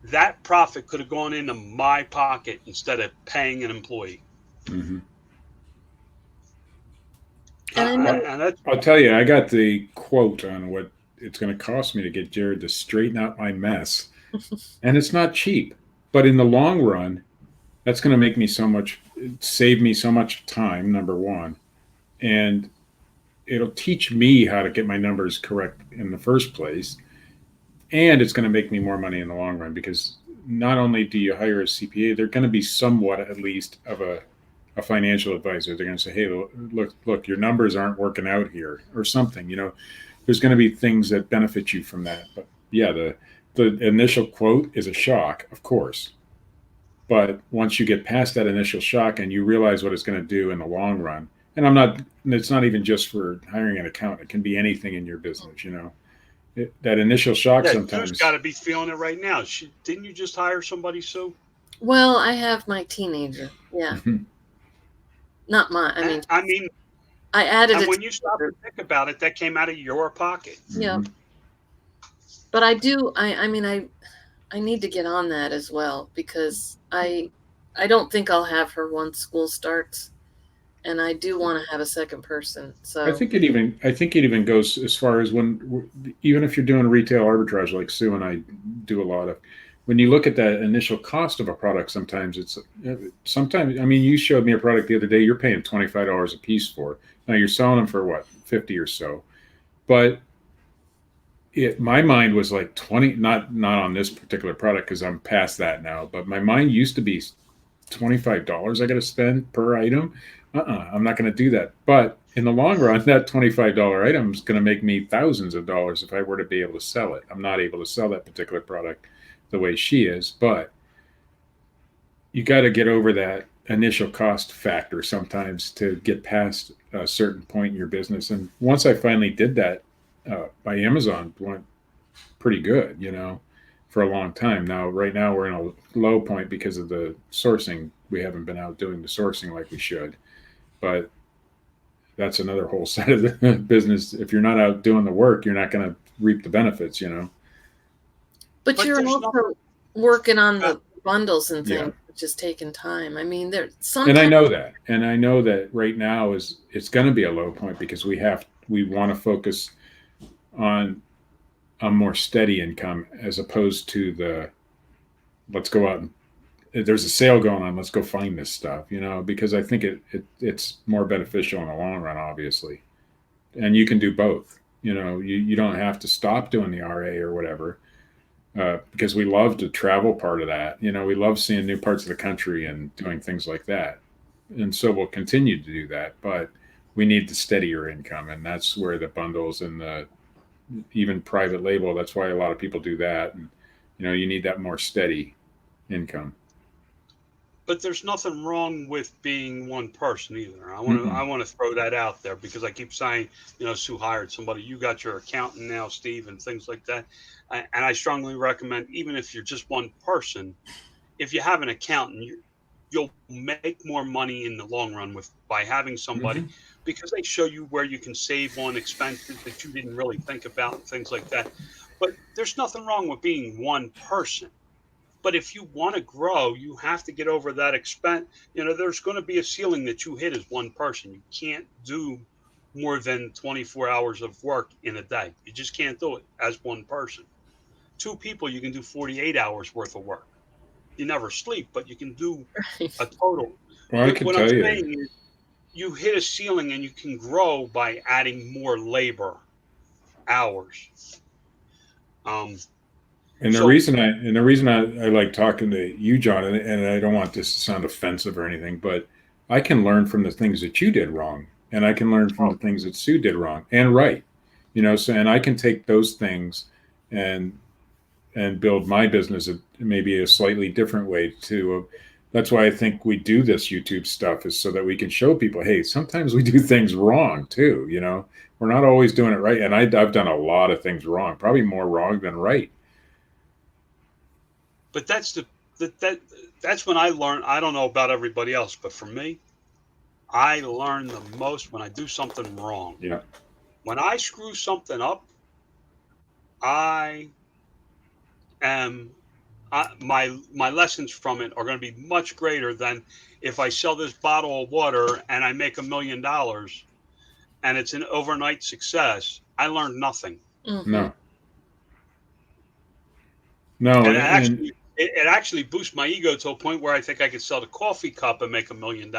that profit could have gone into my pocket instead of paying an employee. Mm-hmm. And I'll tell you, I got the quote on what it's going to cost me to get Jared to straighten out my mess. And it's not cheap. But in the long run, that's going to make me save me so much time, number one. And it'll teach me how to get my numbers correct in the first place. And it's going to make me more money in the long run, because not only do you hire a CPA, they're going to be somewhat, at least, of a financial advisor. They're going to say, hey, look, your numbers aren't working out here, or something. You know, there's going to be things that benefit you from that. But yeah, the initial quote is a shock, of course. But once you get past that initial shock and you realize what it's going to do in the long run, and it's not even just for hiring an accountant. It can be anything in your business, you know. That initial shock sometimes. You've got to be feeling it right now. Didn't you just hire somebody, Sue? well, I have my teenager. Yeah. Not mine. I mean, I added and it. when you stop and think about it, that came out of your pocket. Yeah. But I do. I mean, I need to get on that as well, because I don't think I'll have her once school starts, and I do want to have a second person. So I think it even goes as far as even if you're doing retail arbitrage like Sue and I do a lot of, when you look at that initial cost of a product, sometimes I mean, you showed me a product the other day, you're paying $25 a piece for. Now you're selling them for what, 50 or so. But my mind was like 20, not on this particular product, because I'm past that now, but my mind used to be $25 I got to spend per item. I'm not going to do that. But in the long run, that $25 item is going to make me thousands of dollars if I were to be able to sell it. I'm not able to sell that particular product the way she is, but you got to get over that initial cost factor sometimes to get past a certain point in your business. And once I finally did that, by Amazon went pretty good, you know, for a long time. Now, right now we're in a low point because of the sourcing. We haven't been out doing the sourcing like we should. But that's another whole side of the business. If you're not out doing the work, you're not going to reap the benefits, you know. But you're also working on the bundles and things, which is taking time. I mean, and I know that. And I know that right now it's going to be a low point, because we want to focus on a more steady income, as opposed to let's go out and there's a sale going on, let's go find this stuff, you know, because I think it's more beneficial in the long run, obviously. And you can do both, you know, you don't have to stop doing the RA or whatever, because we love the travel part of that. You know, we love seeing new parts of the country and doing things like that. And so we'll continue to do that. But we need to steady your income. And that's where the bundles and the even private label, that's why a lot of people do that. And, you need that more steady income. But there's nothing wrong with being one person either. I want to throw that out there, because I keep saying, Sue hired somebody. You got your accountant now, Steve, and things like that. And I strongly recommend, even if you're just one person, if you have an accountant, you'll make more money in the long run by having somebody, because they show you where you can save on expenses that you didn't really think about and things like that. But there's nothing wrong with being one person. But if you want to grow, you have to get over that expense. There's going to be a ceiling that you hit as one person. You can't do more than 24 hours of work in a day. You just can't do it as one person. Two people, you can do 48 hours worth of work. You never sleep, but you can do a total. Well, I can what tell I'm you. saying is, you hit a ceiling and you can grow by adding more labor hours. And the reason I like talking to you, John, and I don't want this to sound offensive or anything, but I can learn from the things that you did wrong, and I can learn from the things that Sue did wrong and right. So, and I can take those things and build my business maybe a slightly different way too. That's why I think we do this YouTube stuff, is so that we can show people, hey, sometimes we do things wrong too. We're not always doing it right, and I've done a lot of things wrong, probably more wrong than right. But that's when I learned. I don't know about everybody else, but for me, I learn the most when I do something wrong. Yeah. When I screw something up, my lessons from it are going to be much greater than if I sell this bottle of water and I make $1 million and it's an overnight success. I learned nothing. No. And it actually boosts my ego to a point where I think I could sell the coffee cup and make $1 million,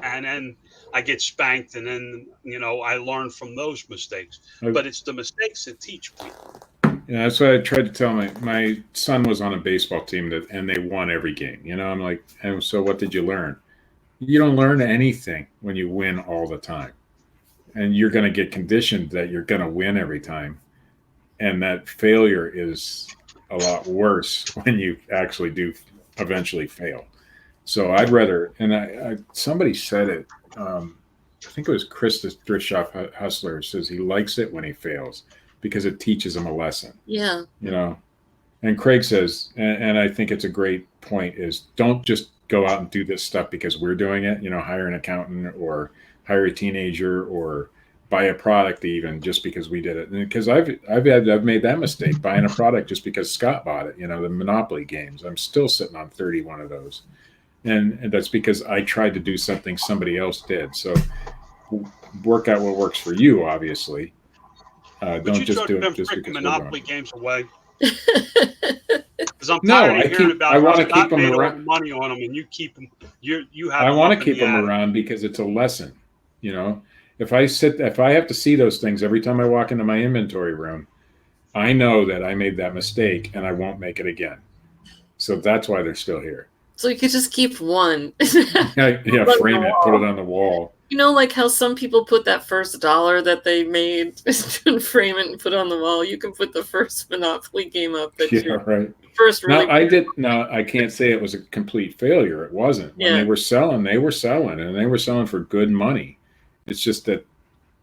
and then I get spanked, and then I learn from those mistakes. But it's the mistakes that teach people. Yeah, that's what I tried to tell my son was on a baseball team and they won every game. I'm like, and so what did you learn? You don't learn anything when you win all the time, and you're going to get conditioned that you're going to win every time, and that failure is a lot worse when you actually do eventually fail. So I'd rather, and I somebody said it, I think it was Chris, the thrift shop hustler, says he likes it when he fails because it teaches him a lesson. Yeah. And Craig says, and I think it's a great point, is don't just go out and do this stuff because we're doing it, hire an accountant or hire a teenager or buy a product even just because we did it. Because I've made that mistake, buying a product just because Scott bought it. The Monopoly games. I'm still sitting on 31 of those, and that's because I tried to do something somebody else did. So work out what works for you, obviously. Don't just do it just because Monopoly games away. Because I'm tired of hearing about. I want to keep them around. Money on them, and you keep them. You have. I want to keep them around because it's a lesson. If I have to see those things every time I walk into my inventory room, I know that I made that mistake and I won't make it again. So that's why they're still here. So you could just keep one. Yeah, frame it, put it on the wall. Like how some people put that first dollar that they made and frame it and put it on the wall. You can put the first Monopoly game up. Right. First really. I can't say it was a complete failure. It wasn't. When they were selling, and they were selling for good money. It's just that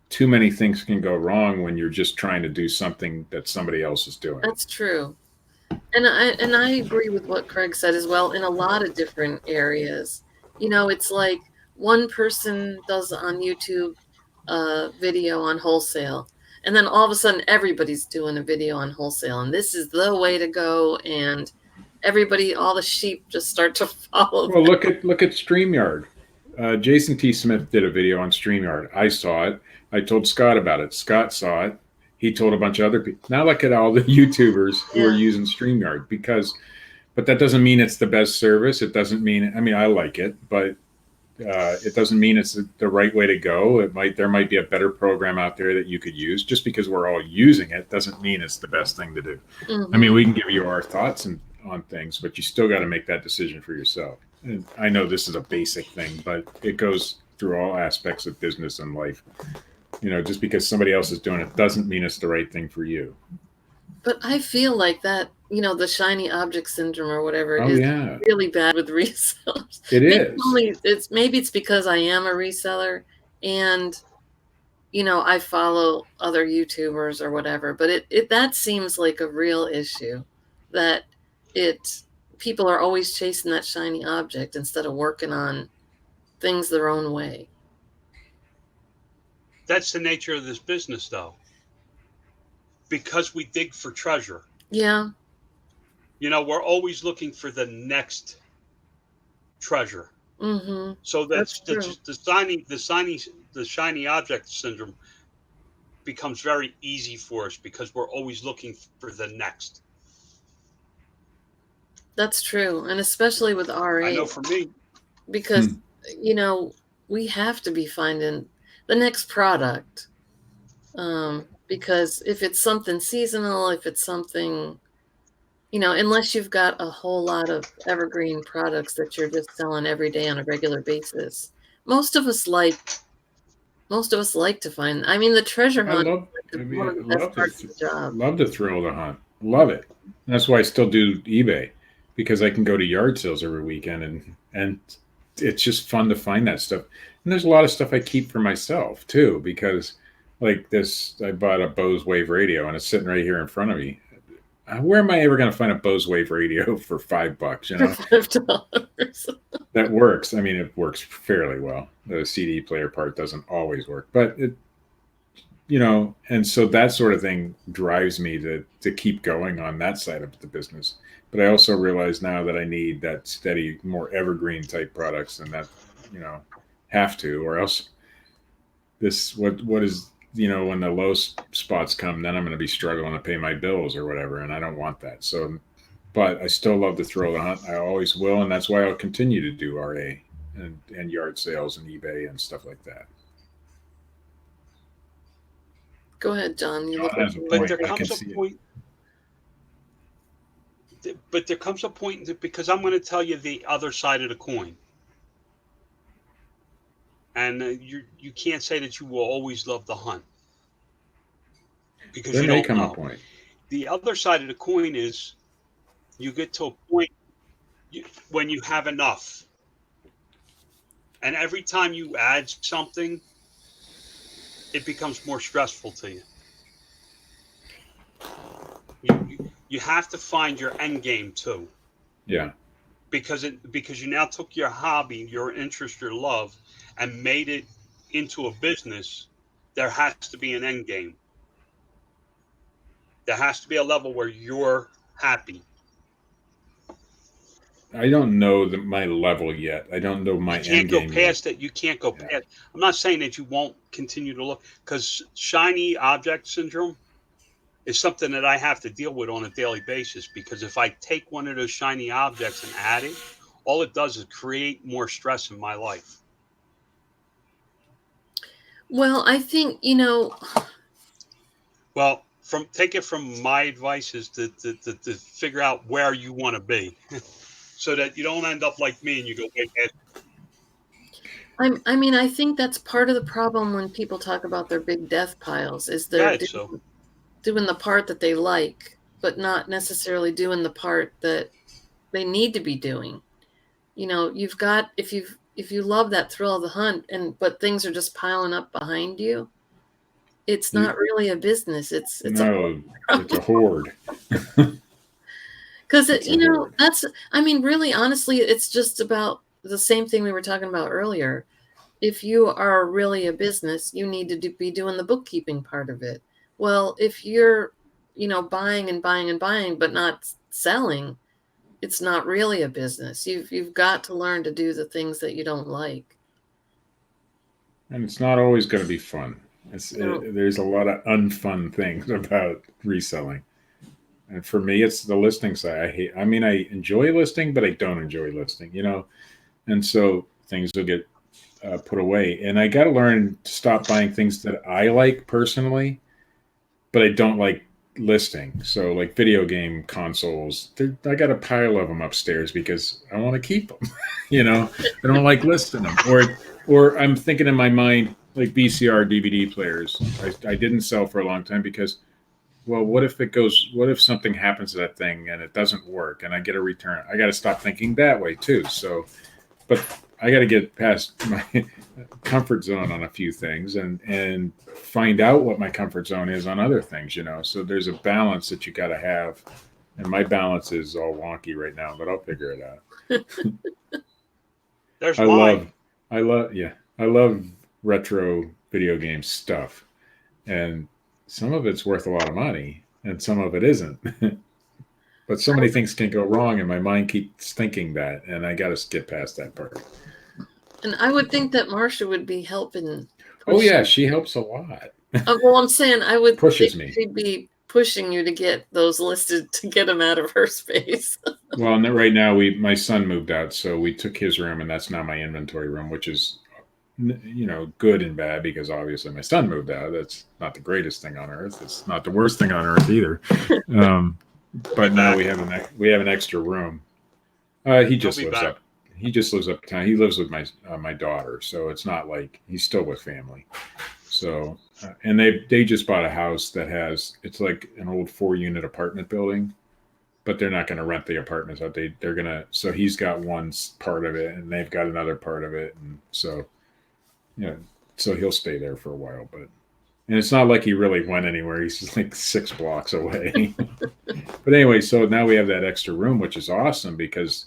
too many things can go wrong when you're just trying to do something that somebody else is doing. That's true. And I agree with what Craig said as well in a lot of different areas. It's like one person does on YouTube a video on wholesale, and then all of a sudden everybody's doing a video on wholesale, and this is the way to go, and all the sheep just start to follow. Well, look at Streamyard. Jason T. Smith did a video on StreamYard. I saw it. I told Scott about it. Scott saw it. He told a bunch of other people. Now look at all the YouTubers who are using StreamYard but that doesn't mean it's the best service. It doesn't mean, I like it, but it doesn't mean it's the right way to go. There might be a better program out there that you could use. Just because we're all using it doesn't mean it's the best thing to do. Mm-hmm. We can give you our thoughts on things, but you still got to make that decision for yourself. And I know this is a basic thing, but it goes through all aspects of business and life. Just because somebody else is doing it doesn't mean it's the right thing for you. But I feel like that, the shiny object syndrome or whatever Oh, is yeah. really bad with resellers. It is. Maybe it's because I am a reseller and, I follow other YouTubers or whatever, but that seems like a real issue, that people are always chasing that shiny object instead of working on things their own way. That's the nature of this business, though, because we dig for treasure. Yeah. We're always looking for the next treasure. Mm-hmm. So that's the shiny object syndrome becomes very easy for us because we're always looking for the next. That's true. And especially with RA. I know for me. Because, we have to be finding the next product. Because if it's something seasonal, if it's something, unless you've got a whole lot of evergreen products that you're just selling every day on a regular basis, most of us like to find. I mean, the treasure hunt is one of the best parts of the job. Love the thrill of the hunt. Love it. That's why I still do eBay, because I can go to yard sales every weekend and it's just fun to find that stuff. And there's a lot of stuff I keep for myself too, because like this, I bought a Bose Wave radio and it's sitting right here in front of me. Where am I ever going to find a Bose Wave radio for $5? $5. That works. I mean, it works fairly well. The CD player part doesn't always work, but it, and so that sort of thing drives me to keep going on that side of the business. But I also realize now that I need that steady, more evergreen type products, and that, have to, or else what is, when the low spots come, then I'm going to be struggling to pay my bills or whatever. And I don't want that. So, but I still love the thrill of the hunt. I always will. And that's why I'll continue to do RA and yard sales and eBay and stuff like that. Go ahead, John. But there comes a point because I'm going to tell you the other side of the coin. And you can't say that you will always love the hunt, because there you may don't come know. a point. The other side of the coin is you get to a point when you have enough, and every time you add something, it becomes more stressful to you. You have to find your end game too. Yeah. Because you now took your hobby, your interest, your love, and made it into a business. There has to be an end game. There has to be a level where you're happy. I don't know my level yet. I don't know my end game. You can't go past it. You can't go past. I'm not saying that you won't continue to look, because shiny object syndrome is something that I have to deal with on a daily basis, because if I take one of those shiny objects and add it, all it does is create more stress in my life. Well, I think, Well, take it from my advice is to figure out where you want to be, so that you don't end up like me and you go, wait, I think that's part of the problem when people talk about their big death piles, is they're doing the part that they like, but not necessarily doing the part that they need to be doing. You've got, if you love that thrill of the hunt, but things are just piling up behind you, it's not really a business. It's a hoard. Because really, honestly, it's just about the same thing we were talking about earlier. If you are really a business, you need to be doing the bookkeeping part of it. Well, if you're, buying and buying and buying, but not selling, it's not really a business. You've got to learn to do the things that you don't like. And it's not always going to be fun. There's a lot of unfun things about reselling. And for me, it's the listing side. I enjoy listing, but I don't enjoy listing, and so things will get put away. And I got to learn to stop buying things that I like personally, but I don't like listing. So like video game consoles, I got a pile of them upstairs because I want to keep them. I don't like listing them. Or I'm thinking in my mind, like VCR, DVD players. I didn't sell for a long time because, well, what if something happens to that thing and it doesn't work and I get a return? I got to stop thinking that way too. So, but I got to get past my comfort zone on a few things and find out what my comfort zone is on other things, So there's a balance that you got to have. And my balance is all wonky right now, but I'll figure it out. There's mine. I love retro video game stuff. And some of it's worth a lot of money and some of it isn't. But so many things can go wrong and my mind keeps thinking that, and I got to get past that part. And I would think that Marcia would be helping. Oh yeah, she helps a lot. Well, I'm saying I would pushes think me. she'd be pushing you to get those listed to get them out of her space. Well, right now my son moved out, so we took his room, and that's now my inventory room, which is, good and bad because obviously my son moved out. That's not the greatest thing on earth. It's not the worst thing on earth either. But now we have an extra room. He just lives uptown. He lives with my daughter, so it's not like he's still with family. So, and they just bought a house it's like an old 4-unit apartment building, but they're not going to rent the apartments out. They're gonna. So he's got one part of it, and they've got another part of it, and so, so he'll stay there for a while. And it's not like he really went anywhere. He's just like 6 blocks away. But anyway, so now we have that extra room, which is awesome because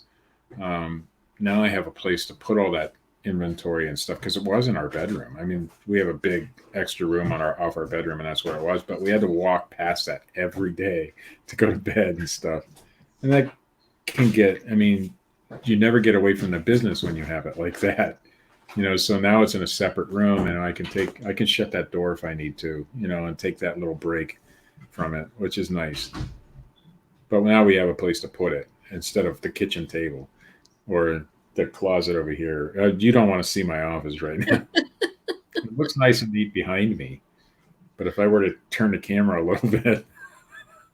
now I have a place to put all that inventory and stuff because it was in our bedroom. I mean, we have a big extra room off our bedroom, and that's where it was. But we had to walk past that every day to go to bed and stuff. And that can you never get away from the business when you have it like that. So now it's in a separate room, and I can shut that door if I need to, and take that little break from it, which is nice. But now we have a place to put it instead of the kitchen table or the closet over here. You don't want to see my office right now. It looks nice and neat behind me, but if I were to turn the camera a little bit.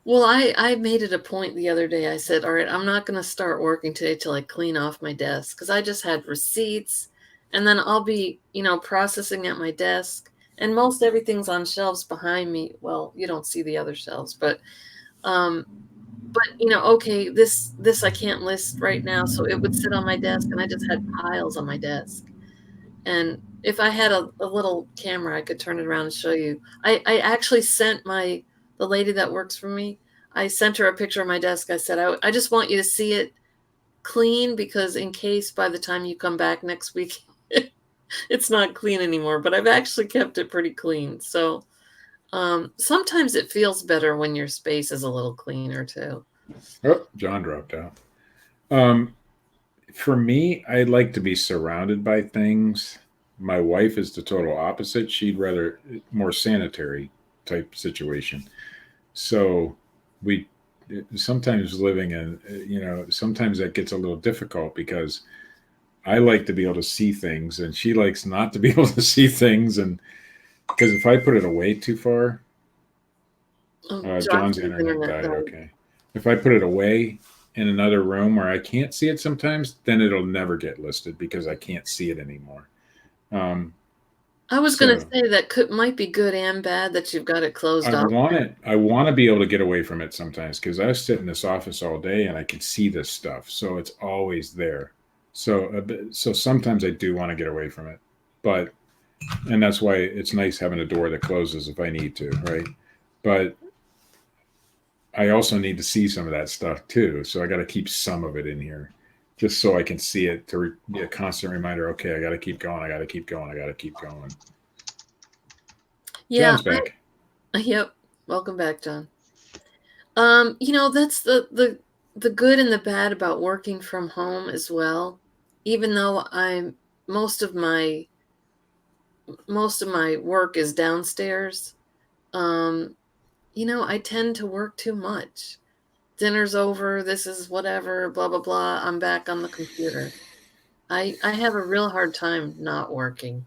Well, I made it a point the other day. I said, all right, I'm not going to start working today till I clean off my desk because I just had receipts. And then I'll be, processing at my desk, and most everything's on shelves behind me. Well, you don't see the other shelves, but okay, this I can't list right now. So it would sit on my desk, and I just had piles on my desk. And if I had a little camera, I could turn it around and show you. I actually sent the lady that works for me, I sent her a picture of my desk. I said, I just want you to see it clean because in case by the time you come back next week, it's not clean anymore, but I've actually kept it pretty clean. So sometimes it feels better when your space is a little cleaner too. Oh, John dropped out. For me, I like to be surrounded by things. My wife is the total opposite. She'd rather more sanitary type situation. So we sometimes living in, sometimes that gets a little difficult because I like to be able to see things and she likes not to be able to see things. And because if I put it away too far, John's internet died. Okay. If I put it away in another room where I can't see it sometimes, then it'll never get listed because I can't see it anymore. I was going to say that might be good and bad that you've got it closed off. I want to be able to get away from it sometimes because I sit in this office all day and I can see this stuff. So it's always there. So sometimes I do want to get away from it, and that's why it's nice having a door that closes if I need to, right? But I also need to see some of that stuff too. So I got to keep some of it in here just so I can see it to be a constant reminder. Okay, I got to keep going. I got to keep going. I got to keep going. Yeah. John's back. Yep. Welcome back, John. That's the good and the bad about working from home as well. Even though most of my work is downstairs, I tend to work too much. Dinner's over, this is whatever, blah, blah, blah. I'm back on the computer. I have a real hard time not working.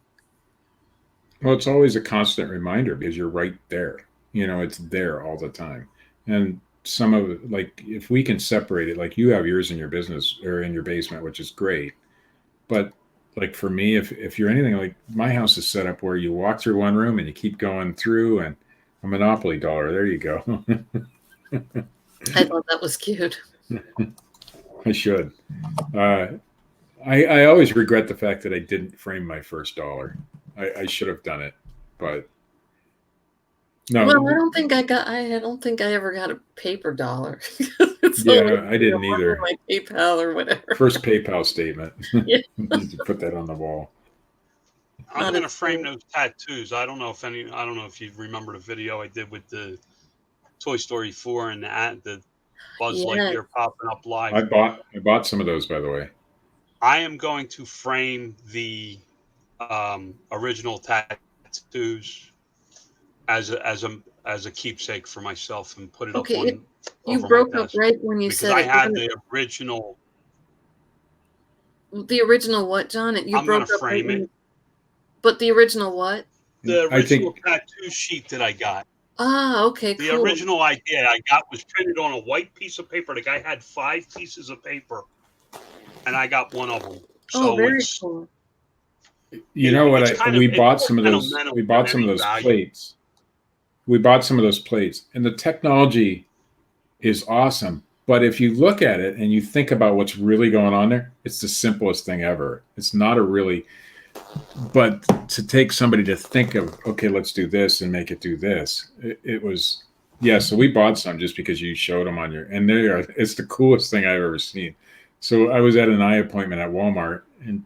Well, it's always a constant reminder because you're right there. It's there all the time. And some of it, like if we can separate it, like you have yours in your business or in your basement, which is great. But like for me, if you're anything like my house is set up where you walk through one room and you keep going through, and a Monopoly dollar. There you go. I thought that was cute. I should. I always regret the fact that I didn't frame my first dollar. I should have done it, but no. Well, I don't think I ever got a paper dollar. Yeah, I didn't either. My PayPal or whatever. First PayPal statement. Yeah. You need to put that on the wall. I'm gonna frame those tattoos. I don't know if you remember the video I did with the Toy Story 4 and the Buzz Lightyear popping up live. I bought some of those, by the way. I am going to frame the original tattoos as a keepsake for myself and put it up on. You broke up right when you said I had the original. The original what, John? You I'm broke gonna up frame it. But the original what? The original tattoo sheet that I got. Ah, okay, The cool. original idea I got was printed on a white piece of paper. The guy had 5 pieces of paper, and I got one of them. So very cool. You know what? We bought some of those. We bought some of those plates. We bought some of those plates, and the technology is awesome. But if you look at it and you think about what's really going on there, it's the simplest thing ever. It's not a really. But to take somebody to think of, okay, let's do this and make it do this. It was, yeah. So we bought some just because you showed them on your, and they are. It's the coolest thing I've ever seen. So I was at an eye appointment at Walmart, and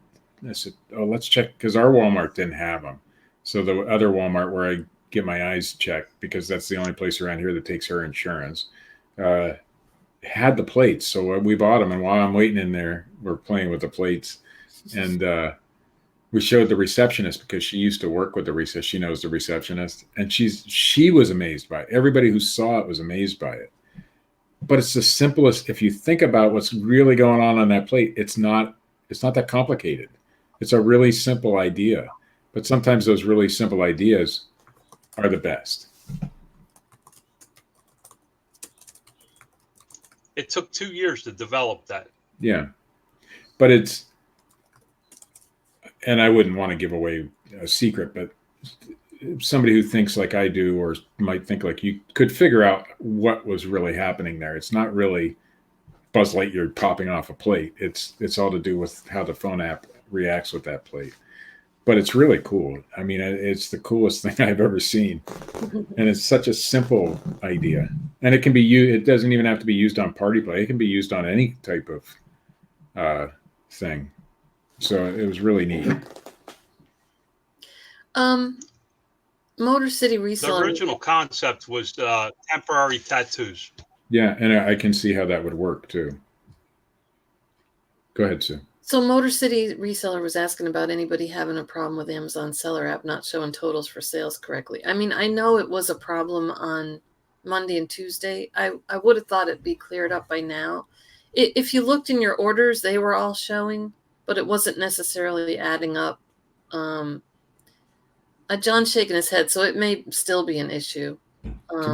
I said, "Oh, let's check," because our Walmart didn't have them. So the other Walmart where I get my eyes checked, because that's the only place around here that takes her insurance, had the plates. So we bought them, and while I'm waiting in there, we're playing with the plates, and we showed the receptionist because she used to work with the receptionist. She knows the receptionist, and she was amazed by it. Everybody who saw it was amazed by it. But it's the simplest. If you think about what's really going on that plate, it's not that complicated. It's a really simple idea. But sometimes those really simple ideas are the best. It took 2 years to develop that. Yeah, but it's. And I wouldn't want to give away a secret, but somebody who thinks like I do, or might think like you, could figure out what was really happening there. It's not really Buzz Lightyear popping off a plate. It's all to do with how the phone app reacts with that plate. But it's really cool. I mean, it's the coolest thing I've ever seen. And it's such a simple idea. And it can be used, it doesn't even have to be used on Party Play. It can be used on any type of thing. So it was really neat. Motor City Reseller. The original concept was temporary tattoos. Yeah, and I can see how that would work too. Go ahead, Sue. So Motor City Reseller was asking about anybody having a problem with Amazon Seller app not showing totals for sales correctly. I mean, I know it was a problem on Monday and Tuesday. I would have thought it'd be cleared up by now. If you looked in your orders, they were all showing, but it wasn't necessarily adding up. John's shaking his head, so it may still be an issue. To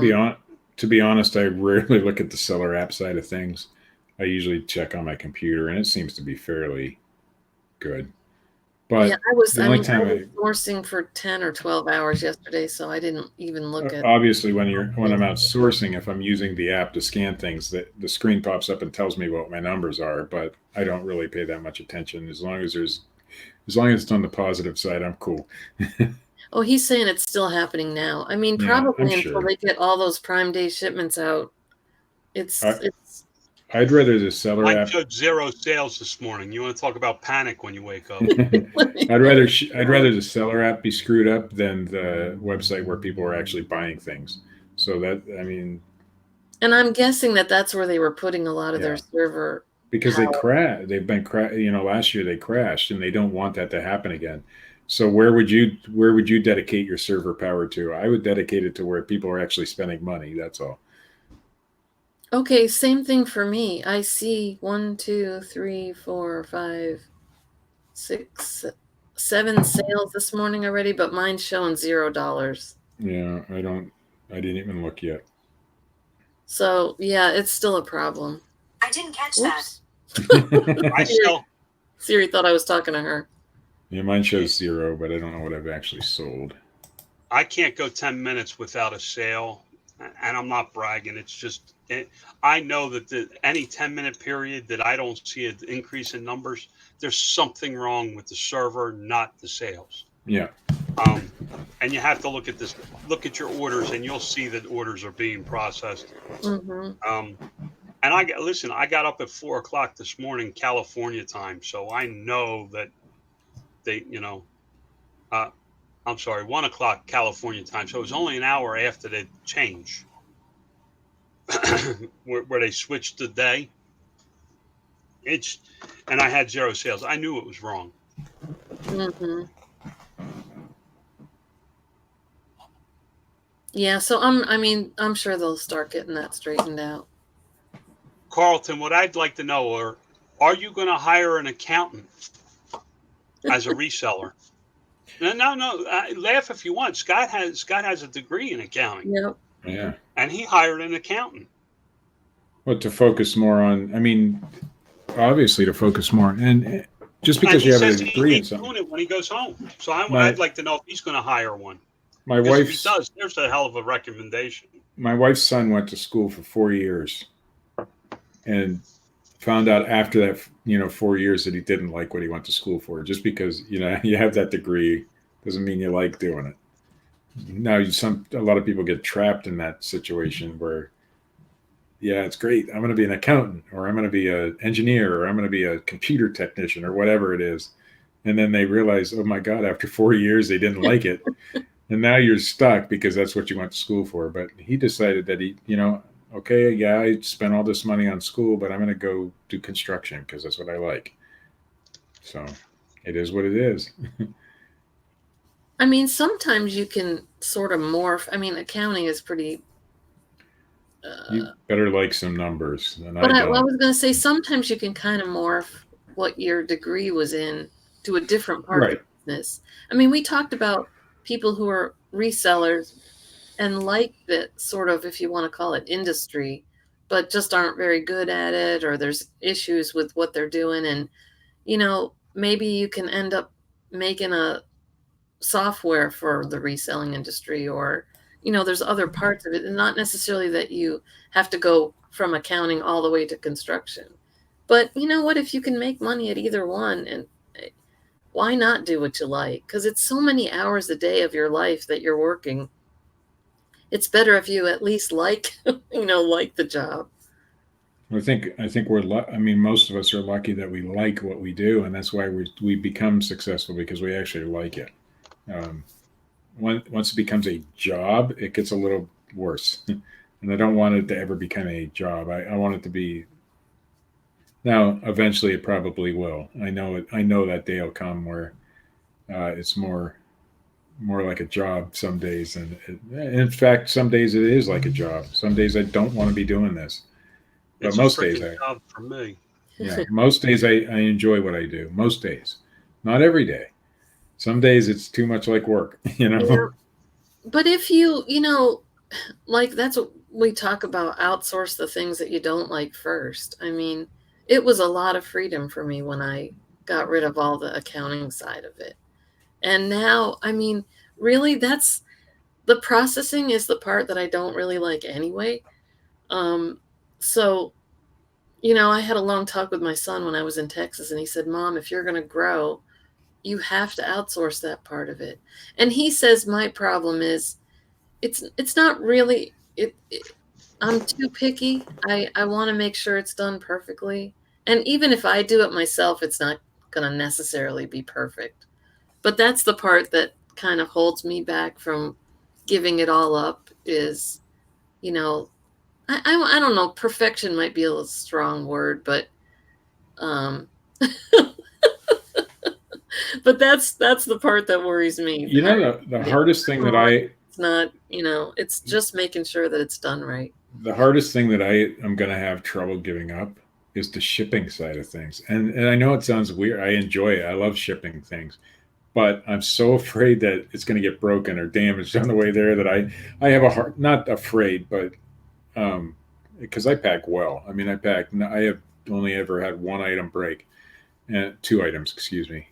be honest, I rarely look at the seller app side of things. I usually check on my computer, and it seems to be fairly good. But yeah, I was sourcing for 10 or 12 hours yesterday, so I didn't even look at. Obviously, when I'm out sourcing, if I'm using the app to scan things, that the screen pops up and tells me what my numbers are. But I don't really pay that much attention. As long as it's on the positive side, I'm cool. Oh, he's saying it's still happening now. I mean, probably until they get all those Prime Day shipments out. I'd rather the seller app. I showed 0 sales this morning. You want to talk about panic when you wake up? I'd rather the seller app be screwed up than the website where people are actually buying things. So that, I mean. And I'm guessing that's where they were putting a lot of their server. Because they've been last year they crashed, and they don't want that to happen again. So where would you dedicate your server power to? I would dedicate it to where people are actually spending money. That's all. Okay, same thing for me. I see 1, 2, 3, 4, 5, 6, 7 sales this morning already, but mine's showing $0. Yeah, I didn't even look yet. So yeah, it's still a problem. I didn't catch that. Siri thought I was talking to her. Yeah, mine shows 0, but I don't know what I've actually sold. I can't go 10 minutes without a sale, and I'm not bragging. It's just I know that any 10-minute period that I don't see an increase in numbers, there's something wrong with the server, not the sales. Yeah. And you have to look at your orders, and you'll see that orders are being processed. Mm-hmm. And I got up at 4 o'clock this morning, California time, so I know that they, uh, I'm sorry, 1 o'clock California time. So it was only an hour after the change where they switched the day. And I had 0 sales. I knew it was wrong. Mm-hmm. Yeah, so I'm sure they'll start getting that straightened out. Carlton, what I'd like to know are you going to hire an accountant as a reseller? No. Laugh if you want. Scott has a degree in accounting. Yep. Yeah. And he hired an accountant. Well, to focus more on, obviously to focus more. And just because you have a degree in something. Doing it when he goes home. So I'd like to know if he's going to hire one. My wife. If he does, there's a hell of a recommendation. My wife's son went to school for 4 years and found out after that, 4 years that he didn't like what he went to school for. Just because, you have that degree doesn't mean you like doing it. Now, a lot of people get trapped in that situation where, yeah, it's great. I'm going to be an accountant, or I'm going to be an engineer, or I'm going to be a computer technician, or whatever it is. And then they realize, oh my God, after 4 years, they didn't like it. And now you're stuck because that's what you went to school for. But he decided that okay, yeah, I spent all this money on school, but I'm going to go do construction because that's what I like. So it is what it is. Sometimes you can sort of morph. Accounting is pretty. You better like some numbers than but I don't. I was going to say, sometimes you can kind of morph what your degree was in to a different part of the business. We talked about people who are resellers and like that sort of, if you want to call it industry, but just aren't very good at it, or there's issues with what they're doing. And, maybe you can end up making a software for the reselling industry, or, there's other parts of it, and not necessarily that you have to go from accounting all the way to construction. But you know what, if you can make money at either one, and why not do what you like? Because it's so many hours a day of your life that you're working. It's better if you at least like the job. I think we're most of us are lucky that we like what we do, and that's why we become successful, because we actually like it. Once it becomes a job, it gets a little worse. And I don't want it to ever become a job. I want it to be. Now, eventually, it probably will. I know it. I know that day will come where it's more like a job some days, and in fact, some days it is like a job. Some days I don't want to be doing this, but it's most a days job for me. Yeah, most days I enjoy what I do. Most days, not every day. Some days it's too much like work. Yeah. But if that's what we talk about, outsource the things that you don't like first. It was a lot of freedom for me when I got rid of all the accounting side of it. And now, really, that's the processing is the part that I don't really like anyway. So, I had a long talk with my son when I was in Texas, and he said, Mom, if you're going to grow, you have to outsource that part of it. And he says, my problem is it's not really, I'm too picky. I want to make sure it's done perfectly. And even if I do it myself, it's not going to necessarily be perfect. But that's the part that kind of holds me back from giving it all up is, I don't know, perfection might be a little strong word, but but that's the part that worries me. The hardest thing that it's not, it's just making sure that it's done right. The hardest thing that I am going to have trouble giving up is the shipping side of things. And I know it sounds weird. I enjoy it. I love shipping things. But I'm so afraid that it's going to get broken or damaged on the way there that I have a heart, not afraid, but because I pack well. I have only ever had one item break, and 2 items, excuse me.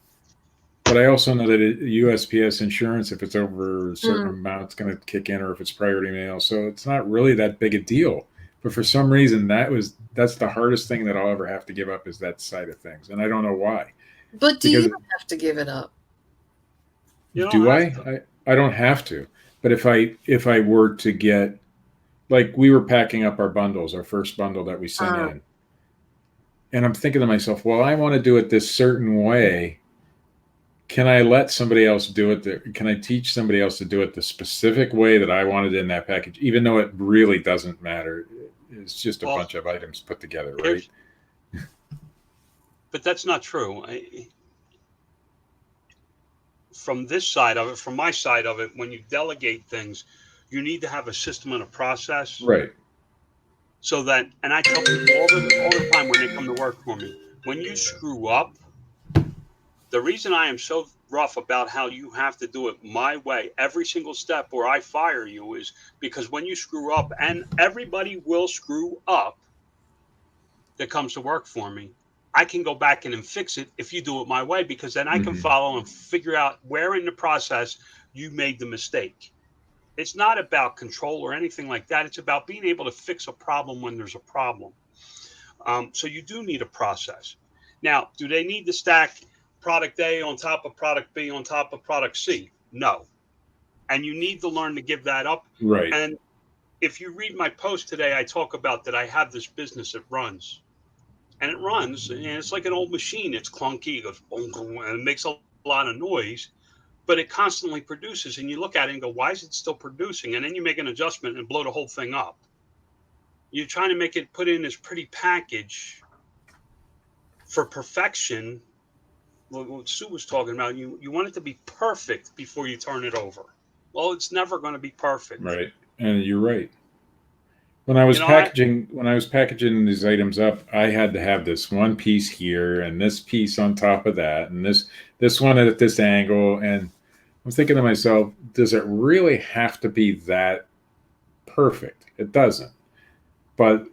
But I also know that USPS insurance, if it's over a certain amount, it's going to kick in, or if it's priority mail. So it's not really that big a deal. But for some reason, that's the hardest thing that I'll ever have to give up, is that side of things. And I don't know why. But do you have to give it up? Do I? I don't have to. But if I were to get, like, we were packing up our bundles, our first bundle that we sent in. And I'm thinking to myself, well, I want to do it this certain way. Can I let somebody else do it? Can I teach somebody else to do it the specific way that I wanted in that package, even though it really doesn't matter? It's just a bunch of items put together, right? But that's not true. From this side of it, from my side of it, when you delegate things, you need to have a system and a process. Right. So that, and I tell people all the time when they come to work for me, when you screw up, the reason I am so rough about how you have to do it my way, every single step, or I fire you, is because when you screw up, and everybody will screw up that comes to work for me, I can go back in and fix it if you do it my way, because then I can follow and figure out where in the process you made the mistake. It's not about control or anything like that. It's about being able to fix a problem when there's a problem. So you do need a process. Now, do they need to stack product A on top of product B on top of product C? No. And you need to learn to give that up. Right. And if you read my post today, I talk about that I have this business that runs. And it runs, and it's like an old machine. It's clunky, it goes boom, boom, and it makes a lot of noise. But it constantly produces, and you look at it and go, why is it still producing? And then you make an adjustment and blow the whole thing up. You're trying to make it put in this pretty package for perfection. What Sue was talking about, you want it to be perfect before you turn it over. Well, it's never going to be perfect. Right. And you're right. When I was packaging these items up, I had to have this one piece here and this piece on top of that, and this one at this angle. And I'm thinking to myself, does it really have to be that perfect? It doesn't. But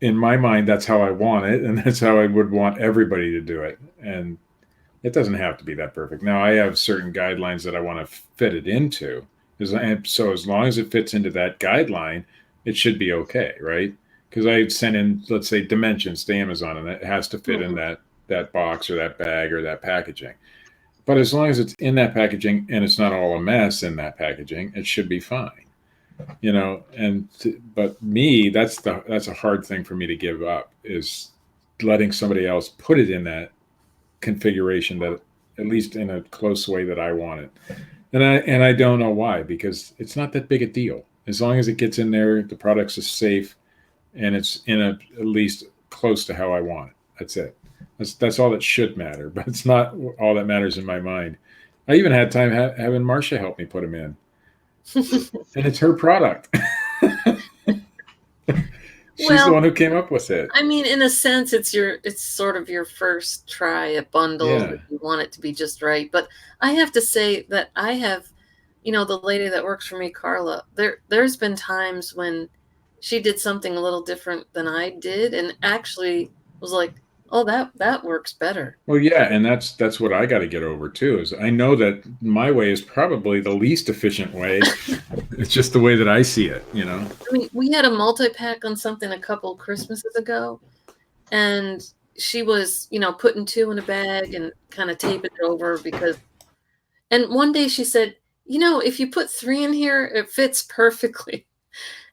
in my mind, that's how I want it, and that's how I would want everybody to do it. And it doesn't have to be that perfect. Now, I have certain guidelines that I want to fit it into. So as long as it fits into that guideline, it should be okay, right? Because I sent in, let's say, dimensions to Amazon, and it has to fit in that box or that bag or that packaging. But as long as it's in that packaging and it's not all a mess in that packaging, it should be fine, But me, that's a hard thing for me to give up, is letting somebody else put it in that configuration, that at least in a close way that I want it. And I don't know why, because it's not that big a deal. As long as it gets in there, the products are safe, and it's in at least close to how I want it. That's it. That's all that should matter, but it's not all that matters in my mind. I even had time having Marcia help me put them in, and it's her product. She's the one who came up with it. I mean, in a sense, it's sort of your first try at bundles. Yeah. You want it to be just right. But I have to say that I have, the lady that works for me, Carla, there's been times when she did something a little different than I did, and actually was like, oh, that works better. Well, yeah, and that's what I got to get over too, is I know that my way is probably the least efficient way. It's just the way that I see it, I mean, we had a multi-pack on something a couple Christmases ago, and she was, putting 2 in a bag and kind of taping it over and one day she said, if you put 3 in here, it fits perfectly.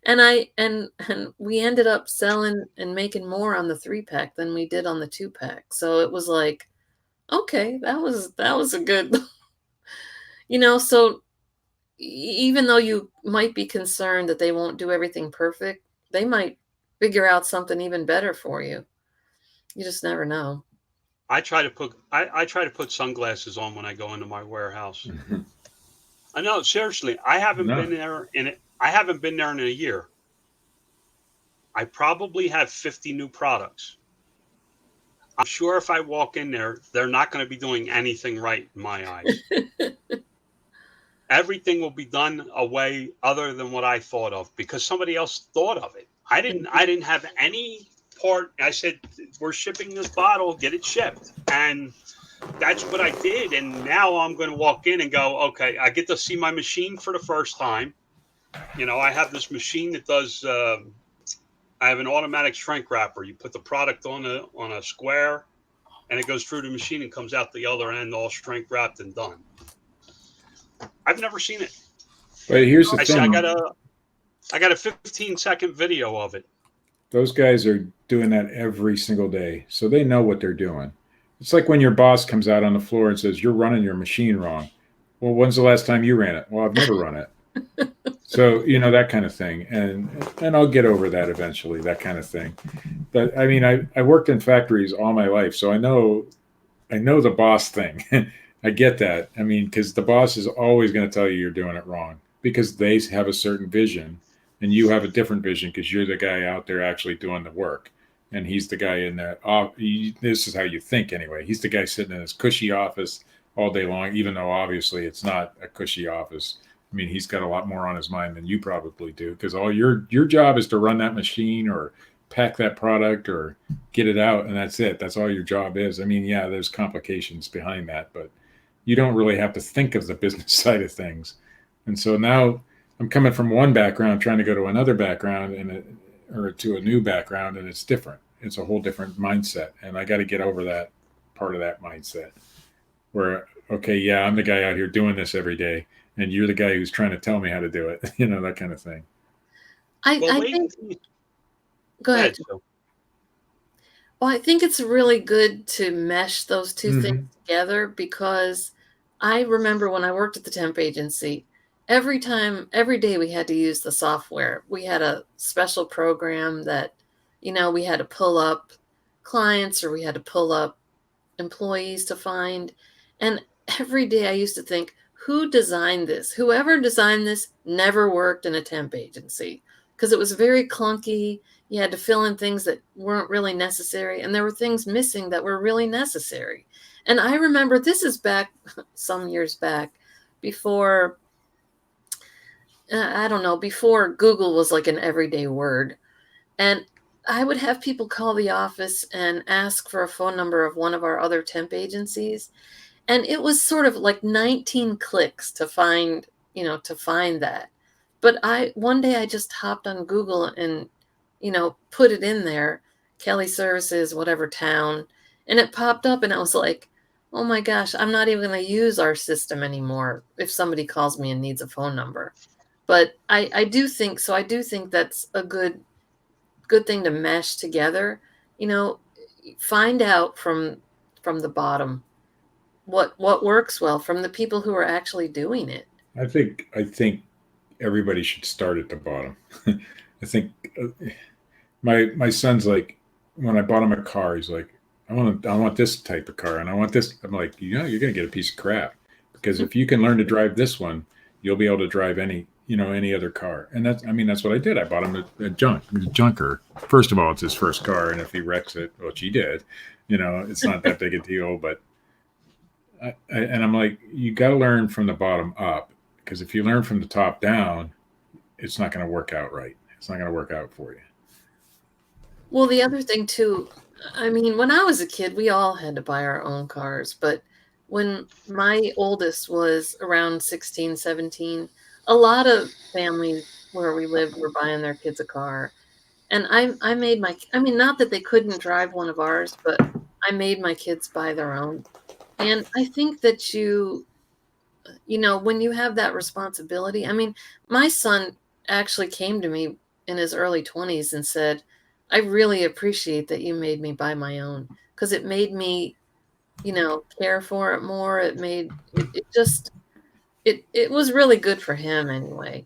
And we ended up selling and making more on the 3-pack than we did on the 2-pack. So it was like, okay, that was a good, so even though you might be concerned that they won't do everything perfect, they might figure out something even better for you. You just never know. I try to put sunglasses on when I go into my warehouse. Mm-hmm. I know, seriously, I haven't been there in a year. I probably have 50 new products. I'm sure if I walk in there, they're not going to be doing anything right in my eyes. Everything will be done a way other than what I thought of, because somebody else thought of it. I didn't have any part. I said, we're shipping this bottle, get it shipped. And that's what I did. And now I'm going to walk in and go, okay, I get to see my machine for the first time. You know, I have this machine that does, I have an automatic shrink wrapper. You put the product on a square and it goes through the machine and comes out the other end all shrink wrapped and done. I've never seen it. But here's the thing. I got a 15-second video of it. Those guys are doing that every single day. So they know what they're doing. It's like when your boss comes out on the floor and says, you're running your machine wrong. Well, when's the last time you ran it? Well, I've never run it. So, you know, that kind of thing. And I'll get over that eventually, that kind of thing. But I mean, I worked in factories all my life. So I know the boss thing. I get that. I mean, because the boss is always going to tell you you're doing it wrong because they have a certain vision and you have a different vision because you're the guy out there actually doing the work. And he's the guy in that. This is how you think anyway. He's the guy sitting in his cushy office all day long, even though obviously it's not a cushy office. I mean, he's got a lot more on his mind than you probably do because all your job is to run that machine or pack that product or get it out. And that's it. That's all your job is. I mean, yeah, there's complications behind that, but you don't really have to think of the business side of things. And so now I'm coming from one background, trying to go to another background or to a new background, and it's different. It's a whole different mindset. And I got to get over that part of that mindset where, okay, yeah, I'm the guy out here doing this every day. And you're the guy who's trying to tell me how to do it, you know, that kind of thing. I think. Go ahead. Well, I think it's really good to mesh those two things together because I remember when I worked at the temp agency, every day we had to use the software. We had a special program that, you know, we had to pull up clients or we had to pull up employees to find. And every day I used to think, who designed this? Whoever designed this never worked in a temp agency because it was very clunky. You had to fill in things that weren't really necessary. And there were things missing that were really necessary. And I remember this is back some years back before, I don't know, before Google was like an everyday word. And I would have people call the office and ask for a phone number of one of our other temp agencies. And it was sort of like 19 clicks to find that. But one day I just hopped on Google and, you know, put it in there, Kelly Services, whatever town. And it popped up and I was like, oh my gosh, I'm not even going to use our system anymore if somebody calls me and needs a phone number. But I do think that's a good thing to mesh together. You know, find out from the bottom what works well from the people who are actually doing it. I think everybody should start at the bottom. I think my son's like, when I bought him a car, he's like, I want this type of car and I want this. I'm like, you know, you're going to get a piece of crap because if you can learn to drive this one, you'll be able to drive any other car. And that's what I did. I bought him a junker. First of all, it's his first car. And if he wrecks it, which he did, you know, it's not that big a deal, but I'm like, you got to learn from the bottom up because if you learn from the top down, it's not going to work out right. It's not going to work out for you. Well, the other thing too, I mean, when I was a kid, we all had to buy our own cars. But when my oldest was around 16, 17, a lot of families where we lived were buying their kids a car. And I made not that they couldn't drive one of ours, but I made my kids buy their own. And I think that you know, when you have that responsibility, I mean, my son actually came to me in his early 20s and said, I really appreciate that you made me buy my own because it made me, you know, care for it more. It was really good for him anyway.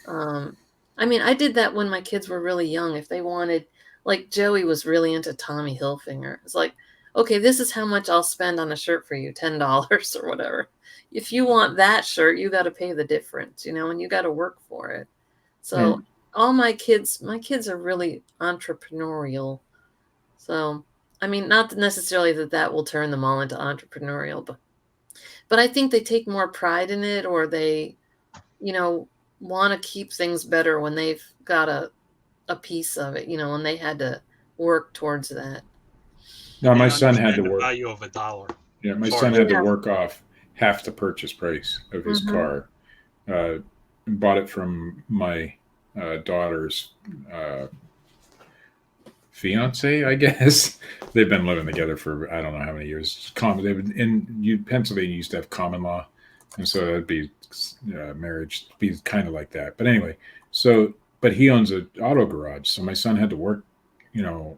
I mean, I did that when my kids were really young. If they wanted, like Joey was really into Tommy Hilfiger. It's like, okay, this is how much I'll spend on a shirt for you, $10 or whatever. If you want that shirt, you got to pay the difference, you know, and you got to work for it. So all my kids are really entrepreneurial. So, I mean, not necessarily that will turn them all into entrepreneurial, but I think they take more pride in it, or they, you know, want to keep things better when they've got a piece of it, you know, and they had to work towards that. No, my son had to work. The value of $1. Yeah, my Sorry. son had to work off half the purchase price of his Mhm. car. Bought it from my daughter's fiance, I guess. They've been living together for I don't know how many years. They've been in Pennsylvania used to have common law, and so it'd be marriage be kind of like that. But anyway, but he owns an auto garage, so my son had to work,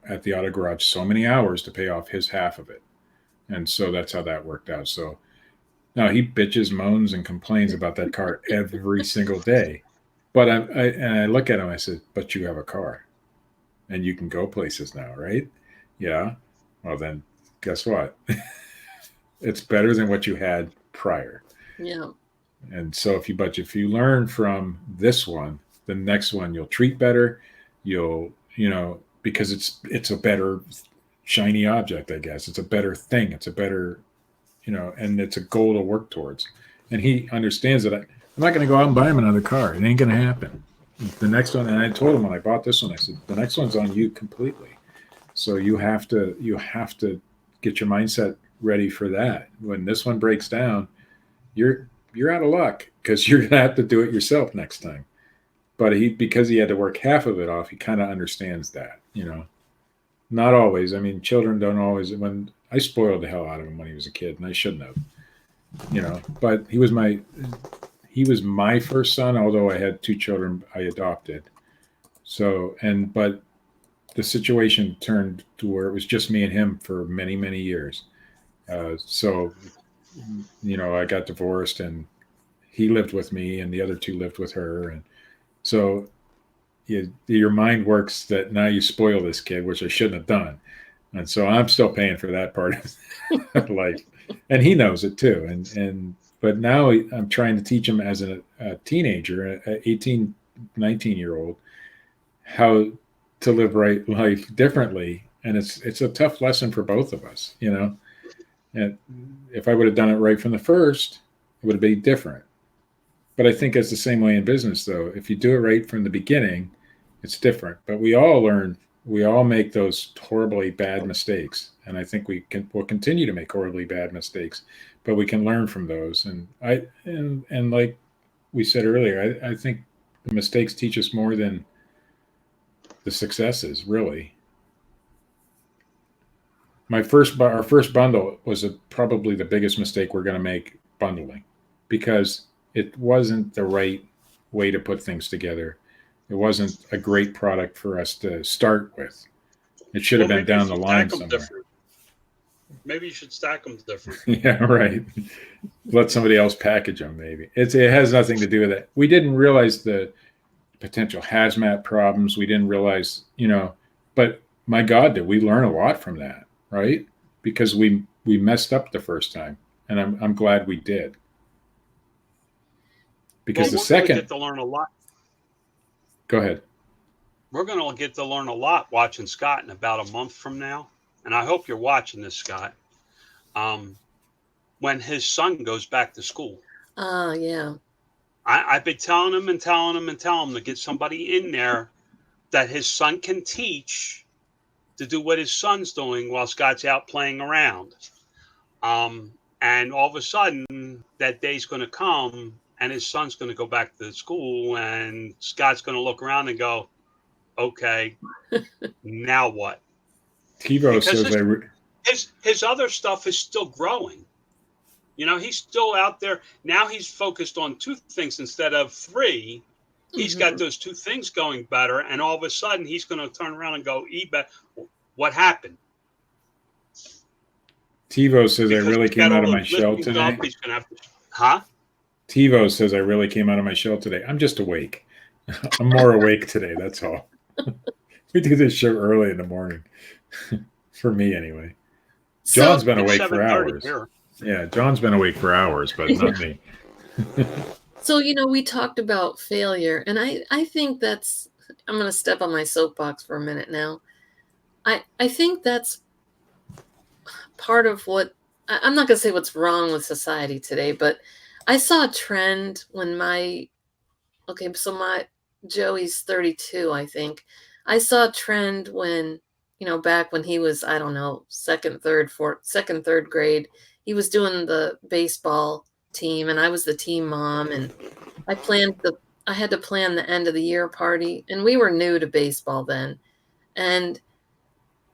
at the auto garage so many hours to pay off his half of it, and so that's how that worked out. So now he bitches, moans, and complains about that car every single day. But I look at him, I said, "But you have a car, and you can go places now, right?" Yeah. Well, then, guess what? It's better than what you had prior. Yeah. And so if you learn from this one, the next one you'll treat better. You'll, because it's a better shiny object, I guess. It's a better thing. It's a better, and it's a goal to work towards. And he understands that I'm not going to go out and buy him another car. It ain't going to happen. The next one, and I told him when I bought this one, I said, the next one's on you completely. So you have to get your mindset ready for that. When this one breaks down, you're out of luck because you're gonna have to do it yourself next time. But because he had to work half of it off, he kind of understands that. Not always. I mean, children don't always. When I spoiled the hell out of him when he was a kid, and I shouldn't have. But he was my first son, although I had two children I adopted. So but the situation turned to where it was just me and him for many, many years. So I got divorced and he lived with me and the other two lived with her. And so your mind works that now you spoil this kid, which I shouldn't have done. And so I'm still paying for that part of life. And he knows it too. But now I'm trying to teach him as a teenager, an 18, 19-year-old, how to live life differently. And it's a tough lesson for both of us, And if I would have done it right from the first, it would have been different. But I think it's the same way in business, though. If you do it right from the beginning, it's different. But we all make those horribly bad mistakes. And I think we'll continue to make horribly bad mistakes, but we can learn from those. And like we said earlier, I think the mistakes teach us more than the successes, really. Our first bundle was probably the biggest mistake we're going to make, bundling, because it wasn't the right way to put things together. It wasn't a great product for us to start with. It should have been down the line somewhere. Different. Maybe you should stack them different. Yeah, right. Let somebody else package them, maybe. It has nothing to do with it. We didn't realize the potential hazmat problems. We didn't realize, but my God, did we learn a lot from that, right? Because we messed up the first time, and I'm glad we did. Because the second, get to learn a lot. Go ahead. We're going to get to learn a lot watching Scott in about a month from now, and I hope you're watching this, Scott. When his son goes back to school. Yeah. I've been telling him to get somebody in there that his son can teach to do what his son's doing while Scott's out playing around. And all of a sudden, that day's going to come, and his son's going to go back to the school, and Scott's going to look around and go, okay, now what? TiVo says his other stuff is still growing. He's still out there. Now he's focused on two things instead of three. He's got those two things going better. And all of a sudden, he's going to turn around and go, eBay, what happened? TiVo says I really came out of my shell today. He's gonna have to, huh? TiVo says I really came out of my shell today. I'm just awake. I'm more awake today. That's all. We do this show early in the morning. For me, anyway. John's been awake for hours. Here. Yeah, John's been awake for hours, but not me. So, we talked about failure, and I think that's, I'm going to step on my soapbox for a minute now. I think that's part of what, I'm not going to say what's wrong with society today, but I saw a trend when Joey's 32, I think. I saw a trend when, back when he was, I don't know, second, third grade, he was doing the baseball team, and I was the team mom, and I had to plan the end of the year party, and we were new to baseball then. And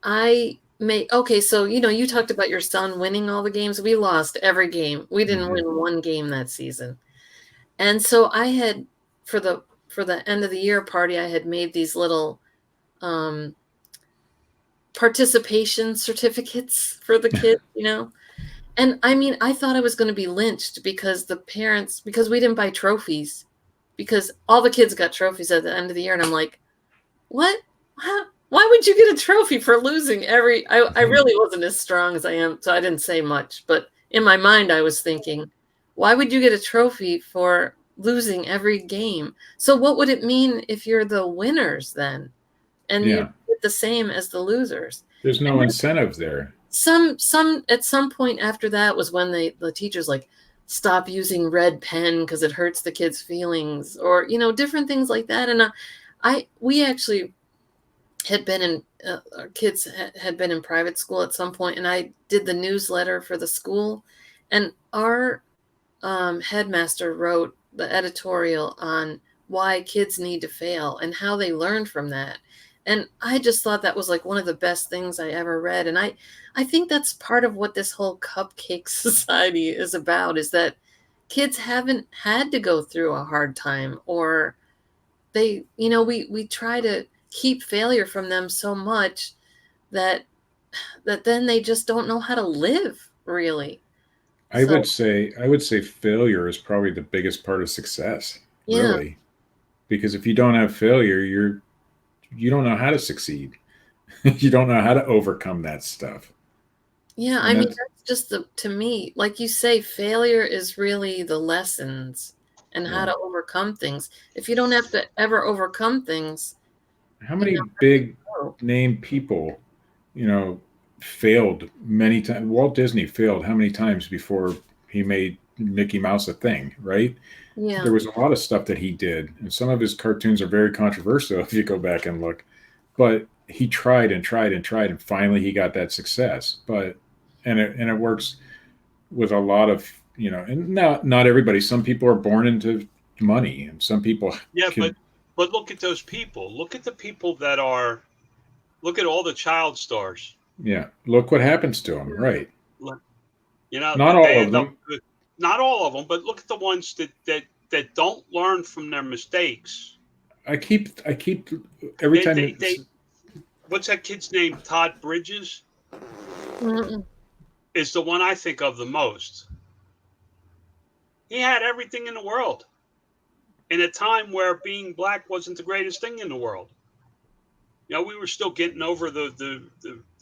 so, you talked about your son winning all the games. We lost every game. We didn't win one game that season. And so I had, for the end of the year party, I had made these little participation certificates for the kids, And I mean, I thought I was going to be lynched because because we didn't buy trophies, because all the kids got trophies at the end of the year. And I'm like, what? Why would you get a trophy for losing I really wasn't as strong as I am, so I didn't say much. But in my mind, I was thinking, why would you get a trophy for losing every game? So what would it mean if you're the winners then? And you get the same as the losers. There's no incentive there. At some point after that was when the teachers like, stop using red pen because it hurts the kids' feelings, or different things like that. And we actually had been in our kids had been in private school at some point, and I did the newsletter for the school, and our headmaster wrote the editorial on why kids need to fail and how they learn from that. And I just thought that was like one of the best things I ever read. And I think that's part of what this whole cupcake society is about, is that kids haven't had to go through a hard time, or we try to keep failure from them so much that then they just don't know how to live, really. I would say failure is probably the biggest part of success, really. Because if you don't have failure, you don't know how to succeed. You don't know how to overcome that stuff. Yeah, I mean, that's just to me, like you say, failure is really the lessons and how to overcome things. If you don't have to ever overcome things. How many big name people, failed many times? Walt Disney failed how many times before he made Mickey Mouse a thing, right? Yeah. There was a lot of stuff that he did, and some of his cartoons are very controversial if you go back and look. But he tried and tried and tried, and finally he got that success. And it works with a lot of, and not everybody. Some people are born into money, and some people But look at those people. Look at the people look at all the child stars. Yeah. Look what happens to them. Right. Not all of them. Not all of them, but look at the ones that don't learn from their mistakes. I keep every time. What's that kid's name? Todd Bridges is the one I think of the most. He had everything in the world in a time where being black wasn't the greatest thing in the world. We were still getting over the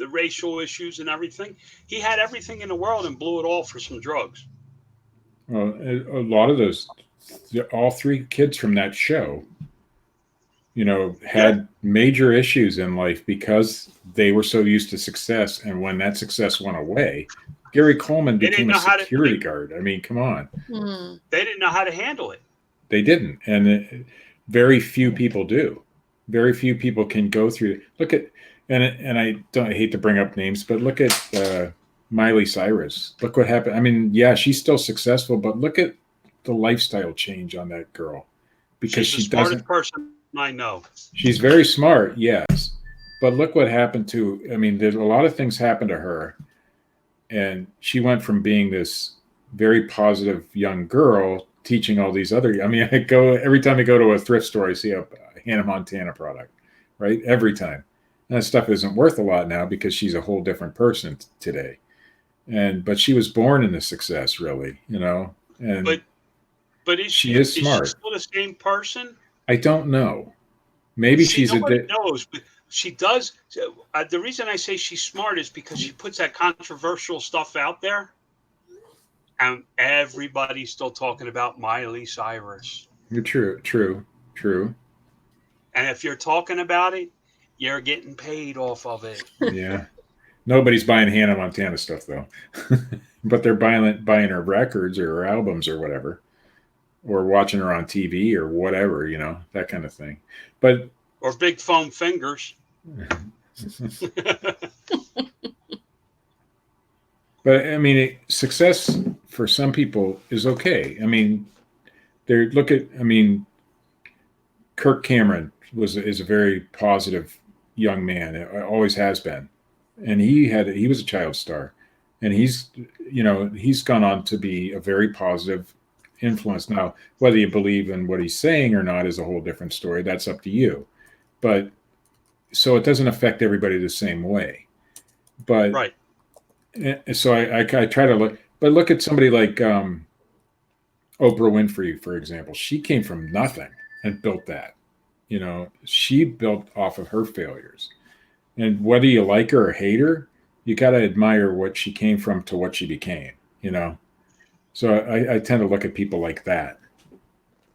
racial issues and everything. He had everything in the world and blew it all for some drugs. Well, a lot of those, all three kids from that show, had major issues in life because they were so used to success. And when that success went away, Gary Coleman became a security guard. I mean, come on. They didn't know how to handle it. They didn't. And very few people do. Very few people can go through. Look at, and I hate to bring up names, but look at Miley Cyrus. Look what happened. I mean, yeah, she's still successful, but look at the lifestyle change on that girl. Because she's the smartest person I know. She's very smart, yes. But look what happened there's a lot of things happened to her. And she went from being this very positive young girl teaching all these other, every time I go to a thrift store, I see a Hannah Montana product, right? Every time. And that stuff isn't worth a lot now because she's a whole different person today. But she was born into success, really, and but is she is smart. Is she still the same person? I don't know. Maybe nobody knows, but she does. The reason I say she's smart is because she puts that controversial stuff out there, and everybody's still talking about Miley Cyrus. True. And if you're talking about it, you're getting paid off of it. Yeah. Nobody's buying Hannah Montana stuff though, but they're buying her records or her albums or whatever, or watching her on TV or whatever, that kind of thing. Or big foam fingers. But But I mean, success for some people is okay. I mean, Kirk Cameron is a very positive young man. It always has been, and he was a child star, and he's gone on to be a very positive influence. Now, whether you believe in what he's saying or not is a whole different story. That's up to you. But so it doesn't affect everybody the same way. But Right. So I try to look at somebody like Oprah Winfrey, for example. She came from nothing and built that. She built off of her failures. And whether you like her or hate her, you got to admire what she came from to what she became, So I tend to look at people like that.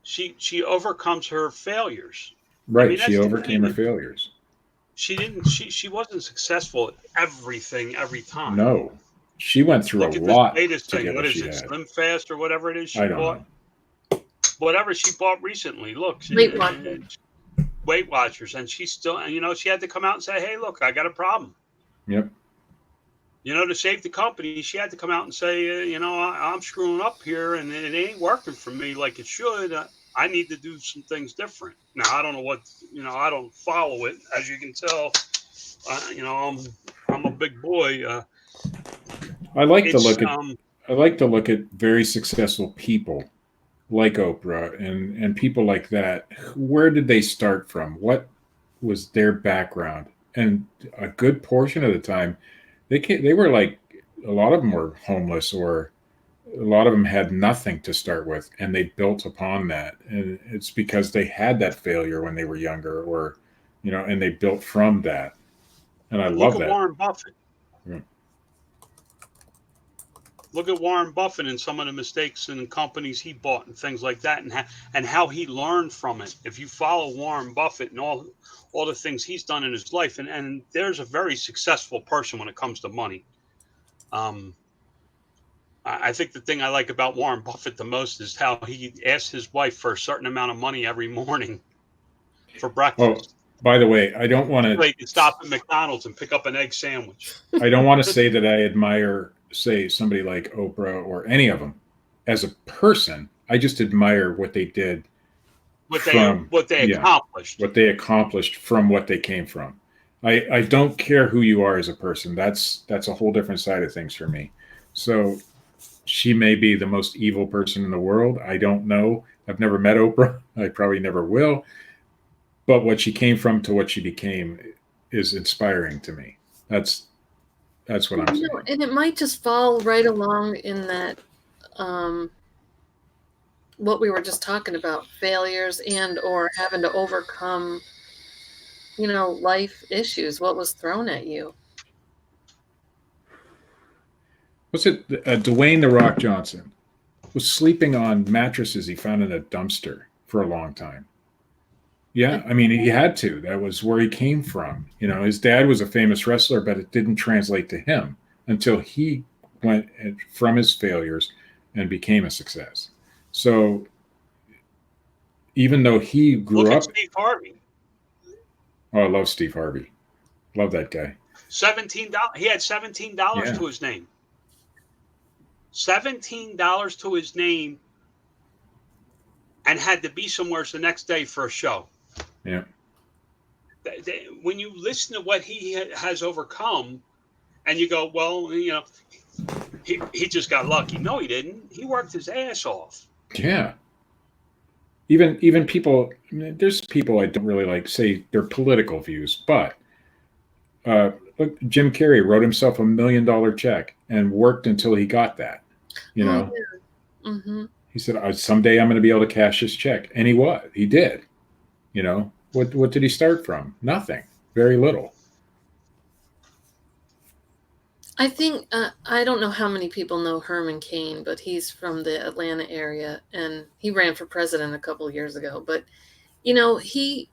She overcomes her failures. Right. I mean, she overcame her failures. She wasn't successful at everything every time. No. She went through Look a at lot this latest to thing. get What what is she it? had. Slim Fast or whatever it is she I don't bought? know. Whatever she bought recently. Look, Weight Watchers, and she still, she had to come out and say, "Hey, look, I got a problem." Yep. To save the company, she had to come out and say, I'm screwing up here, and it ain't working for me like it should. I need to do some things different. Now, I don't know what, I don't follow it, as you can tell. I'm a big boy. I like to look at very successful people like Oprah and people like that. Where did they start from? What was their background? And a good portion of the time, they were like, a lot of them were homeless, or a lot of them had nothing to start with, and they built upon that. And it's because they had that failure when they were younger, or and they built from that. And I love Look at that. Warren Buffett. Yeah. Look at Warren Buffett and some of the mistakes in companies he bought and things like that, and how he learned from it. If you follow Warren Buffett and all the things he's done in his life, and there's a very successful person when it comes to money. I think the thing I like about Warren Buffett the most is how he asks his wife for a certain amount of money every morning for breakfast. Oh, by the way, I don't want to. So he can stop at McDonald's and pick up an egg sandwich. I don't want to say that I admire, say, somebody like Oprah or any of them as a person. I just admire what they did. What they accomplished. What they accomplished from what they came from. I don't care who you are as a person. That's a whole different side of things for me. So she may be the most evil person in the world. I don't know. I've never met Oprah. I probably never will. But what she came from to what she became is inspiring to me. That's what I'm saying. And it might just fall right along in that what we were just talking about, failures and or having to overcome, life issues. What was thrown at you? Was it Dwayne "The Rock" Johnson was sleeping on mattresses he found in a dumpster for a long time? Yeah, I mean, he had to. That was where he came from. His dad was a famous wrestler, but it didn't translate to him until he went from his failures and became a success. So even though he grew up, Steve Harvey. Oh, I love Steve Harvey. Love that guy. $17. He had $17 to his name. $17 to his name, and had to be somewhere the next day for a show. Yeah. When you listen to what he has overcome, and you go, well, he just got lucky. No, he didn't. He worked his ass off. Yeah. Even people, there's people I don't really like say their political views, but look, Jim Carrey wrote himself $1 million check and worked until he got that. Oh, yeah. Mm-hmm. He said, someday I'm going to be able to cash this check. And he did. What did he start from? Nothing. Very little. I think, I don't know how many people know Herman Cain, but he's from the Atlanta area, and he ran for president a couple of years ago. But, he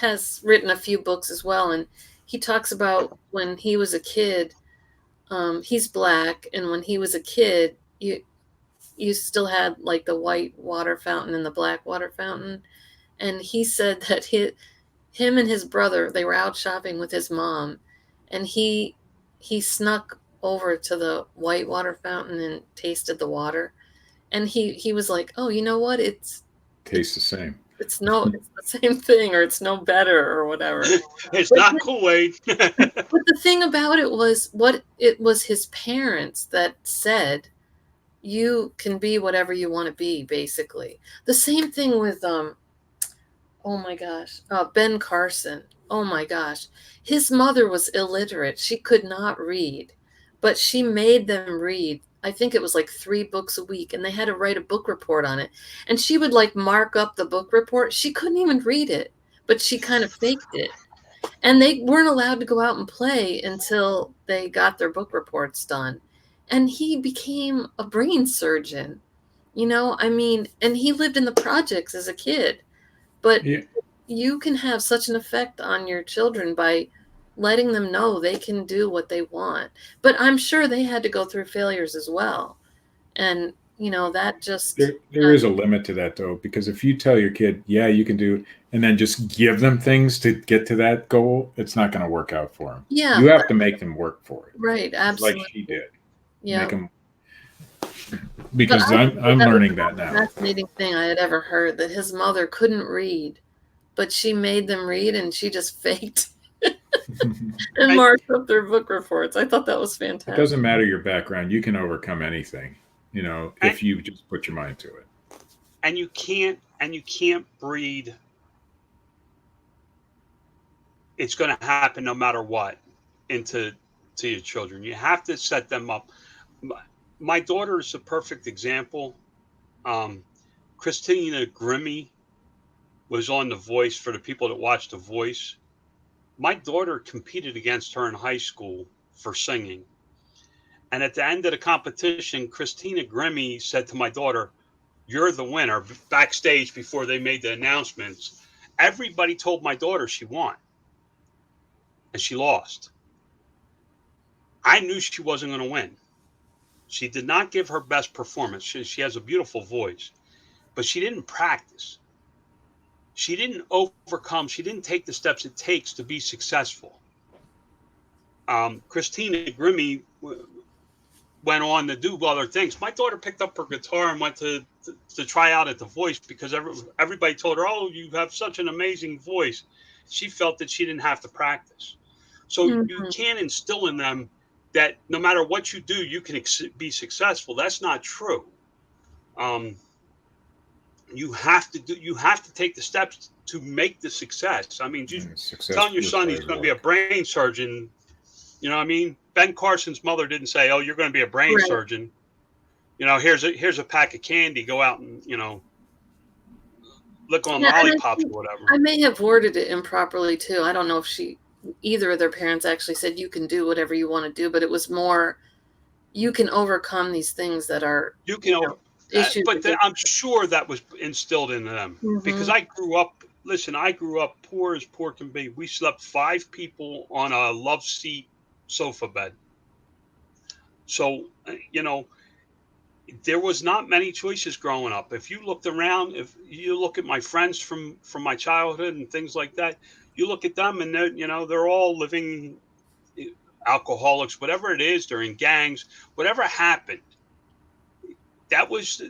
has written a few books as well, and he talks about when he was a kid. He's Black, and when he was a kid, you still had like the white water fountain and the black water fountain. And he said that him and his brother, they were out shopping with his mom, and he snuck over to the whitewater fountain and tasted the water. And he was like, oh, you know what? Tastes the same. It's the same thing, or it's no better, or whatever. It's not Kool-Aid. But the thing about it was his parents that said, you can be whatever you want to be, basically. The same thing with, oh my gosh, Ben Carson. Oh my gosh. His mother was illiterate. She could not read, but she made them read. I think it was like 3 books a week, and they had to write a book report on it. And she would like mark up the book report. She couldn't even read it, but she kind of faked it. And they weren't allowed to go out and play until they got their book reports done. And he became a brain surgeon, I mean, and he lived in the projects as a kid. But you can have such an effect on your children by letting them know they can do what they want. But I'm sure they had to go through failures as well. And, that just... There is a limit to that, though, because if you tell your kid, yeah, you can do, and then just give them things to get to that goal, it's not going to work out for them. Yeah. You have to make them work for it. Right, absolutely. Like she did. Yeah. Make them, because I'm learning that now. Fascinating thing I had ever heard, that his mother couldn't read, but she made them read, and she just faked and marked up their book reports. I thought that was fantastic. It doesn't matter your background. You can overcome anything, if you just put your mind to it. And you can't breed. It's going to happen no matter what to your children. You have to set them up. My daughter is a perfect example. Christina Grimmie was on The Voice, for the people that watch The Voice. My daughter competed against her in high school for singing. And at the end of the competition, Christina Grimmie said to my daughter, "You're the winner," backstage before they made the announcements. Everybody told my daughter she won. And she lost. I knew she wasn't going to win. She did not give her best performance. She has a beautiful voice, but she didn't practice. She didn't overcome. She didn't take the steps it takes to be successful. Christina Grimmie went on to do other things. My daughter picked up her guitar and went to try out at The Voice because everybody told her, "Oh, you have such an amazing voice." She felt that she didn't have to practice. So you can't instill in them that no matter what you do, you can be successful. That's not true. You have to take the steps to make the success. I mean, telling your son he's going to be a brain surgeon, you know what I mean? Ben Carson's mother didn't say, "Oh, you're going to be a brain surgeon. Here's a pack of candy. Go out and, lick on lollipops or whatever." I may have worded it improperly too. I don't know if either of their parents actually said you can do whatever you want to do, but it was more, you can overcome these things that are issues. But I'm sure that was instilled in them because I grew up poor as poor can be. We slept 5 people on a love seat sofa bed. So, there was not many choices growing up. If you looked around, if you look at my friends from my childhood and things like that, you look at them and they're all living, alcoholics, whatever it is, they're in gangs, whatever happened. That was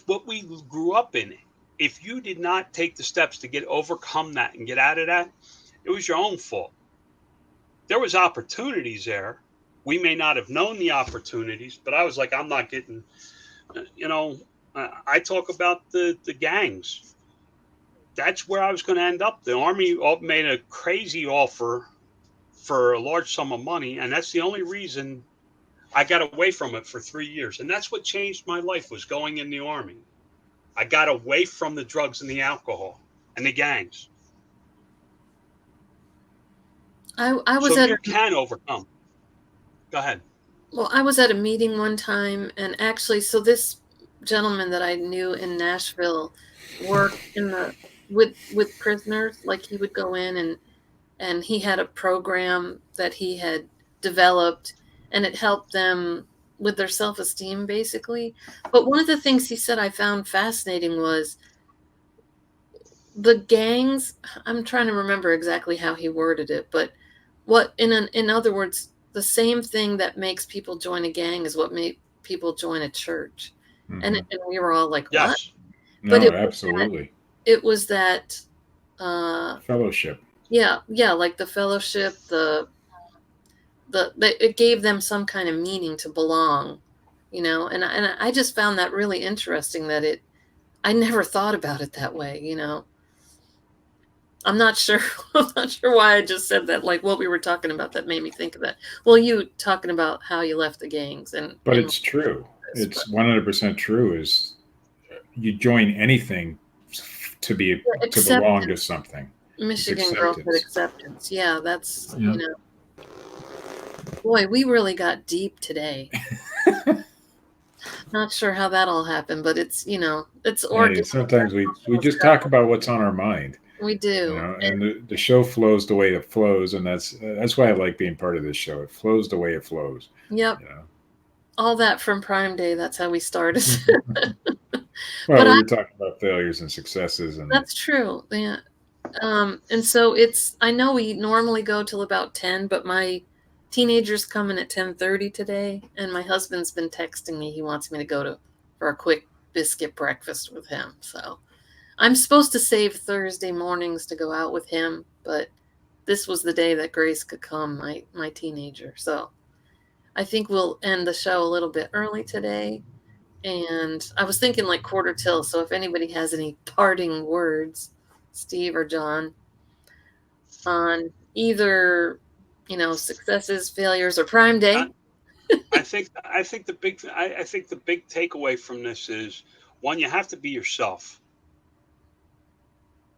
what we grew up in. If you did not take the steps to overcome that and get out of that, it was your own fault. There was opportunities there. We may not have known the opportunities, but I was like, I'm not getting, I talk about the gangs. That's where I was going to end up. The Army made a crazy offer for a large sum of money, and that's the only reason I got away from it for 3 years. And that's what changed my life, was going in the Army. I got away from the drugs and the alcohol and the gangs. I was so you can overcome. Go ahead. Well, I was at a meeting one time, and actually, so this gentleman that I knew in Nashville worked with prisoners. Like, he would go in and he had a program that he had developed, and it helped them with their self-esteem, basically. But one of the things he said I found fascinating was the gangs. I'm trying to remember exactly how he worded it, but in other words, the same thing that makes people join a gang is what made people join a church. And we were all like, what? Yes. No, But absolutely. It was that fellowship. Yeah, like the fellowship, it gave them some kind of meaning to belong, and I just found that really interesting that I never thought about it that way, I'm not sure why I just said that, like what we were talking about that made me think of that. Well, you talking about how you left the gangs but it's true. It's 100% true. Is you join anything to belong to something. Michigan Girlhood Acceptance. Yeah, that's Boy, we really got deep today. Not sure how that all happened, but it's it's organic. Hey, sometimes we just talk about what's on our mind. We do, and the show flows the way it flows, and that's why I like being part of this show. It flows the way it flows. Yep. All that from Prime Day. That's how we started. Well, we were talking about failures and successes, and that's true. Yeah. And so I know we normally go till about 10, but my teenager's coming at 10:30 today, and my husband's been texting me. He wants me to go for a quick biscuit breakfast with him. So I'm supposed to save Thursday mornings to go out with him, but this was the day that Grace could come, my teenager. So I think we'll end the show a little bit early today. And I was thinking like quarter till. So if anybody has any parting words, Steve or John, on either, successes, failures, or Prime Day. I think the big takeaway from this is, one, you have to be yourself.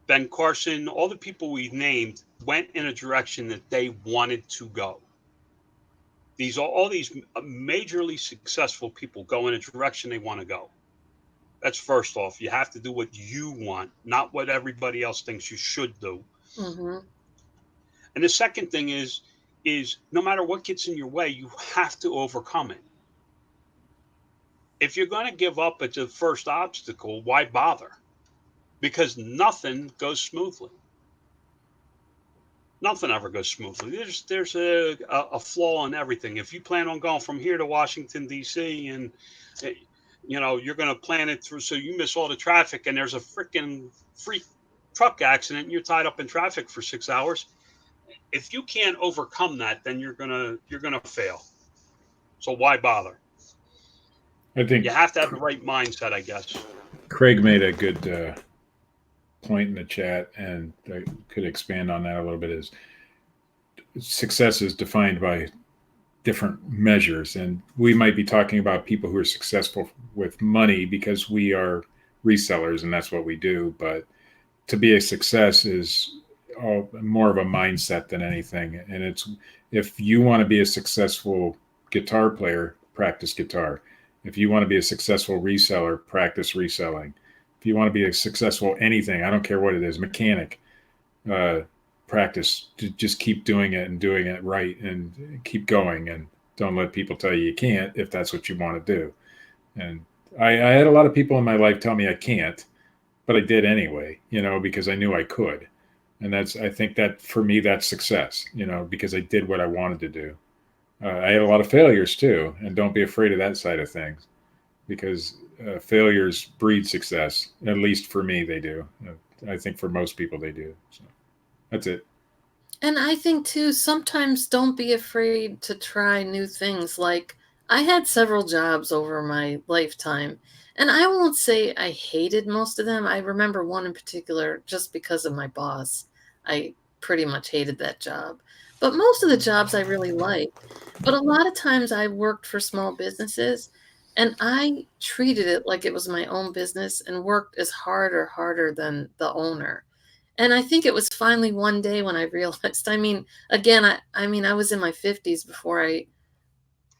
Ben Carson, all the people we named went in a direction that they wanted to go. All these majorly successful people go in a direction they want to go. That's first off. You have to do what you want, not what everybody else thinks you should do. Mm-hmm. And the second thing is no matter what gets in your way, you have to overcome it. If you're going to give up at the first obstacle, why bother? Because nothing goes smoothly. Nothing ever goes smoothly. There's a flaw in everything. If you plan on going from here to Washington, D.C., and you're going to plan it through so you miss all the traffic, and there's a freaking freak truck accident, and you're tied up in traffic for 6 hours. If you can't overcome that, then you're gonna fail. So why bother? I think you have to have the right mindset, I guess. Craig made a good point in the chat, and I could expand on that a little bit. Is success is defined by different measures, and we might be talking about people who are successful with money because we are resellers and that's what we do. But to be a success is more of a mindset than anything. And it's, if you want to be a successful guitar player, practice guitar. If you want to be a successful reseller, practice reselling. If you want to be a successful anything, I don't care what it is, mechanic, practice. Just keep doing it and doing it right, and keep going, and don't let people tell you can't if that's what you want to do. And I had a lot of people in my life tell me I can't, but I did anyway, because I knew I could. And I think that for me, that's success, because I did what I wanted to do. I had a lot of failures too, and don't be afraid of that side of things, because failures breed success. At least for me, they do. I think for most people, they do. So that's it. And I think too, sometimes don't be afraid to try new things. Like, I had several jobs over my lifetime, and I won't say I hated most of them. I remember one in particular just because of my boss. I pretty much hated that job. But most of the jobs I really liked. But a lot of times I worked for small businesses, and I treated it like it was my own business and worked as hard or harder than the owner. And I think it was finally one day when I realized, again, I was in my 50s before I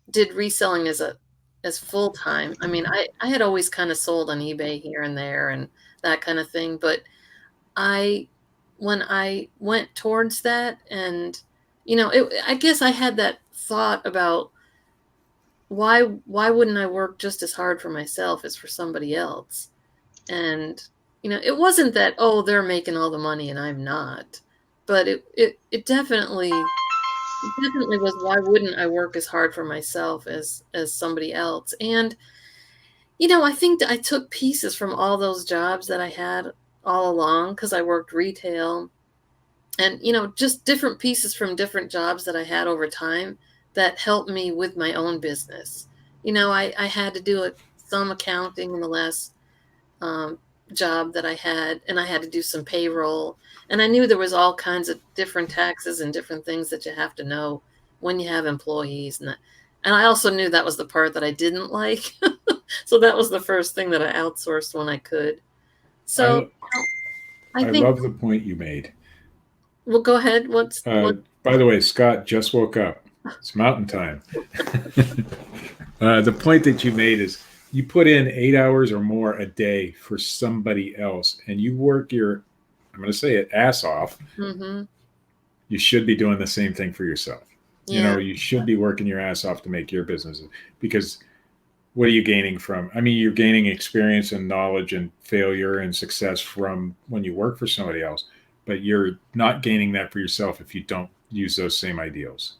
did reselling as full time. I had always kind of sold on eBay here and there and that kind of thing. But when I went towards that, and, I guess I had that thought about why wouldn't I work just as hard for myself as for somebody else? And, it wasn't that, oh, they're making all the money and I'm not, but it definitely definitely was, why wouldn't I work as hard for myself as somebody else? And I think that I took pieces from all those jobs that I had all along, because I worked retail, and just different pieces from different jobs that I had over time that helped me with my own business. I had to do some accounting in the last job that I had, and I had to do some payroll, and I knew there was all kinds of different taxes and different things that you have to know when you have employees, and I also knew that was the part that I didn't like. So that was the first thing that I outsourced when I could. So I I think, love the point you made. well, go ahead. By the way, Scott just woke up. It's mountain time. The point that you made is you put in 8 hours or more a day for somebody else, and you work your, I'm going to say it, ass off. Mm-hmm. You should be doing the same thing for yourself. Yeah. You should be working your ass off to make your business, because what are you gaining from? I mean, you're gaining experience and knowledge and failure and success from when you work for somebody else, but you're not gaining that for yourself if you don't use those same ideals.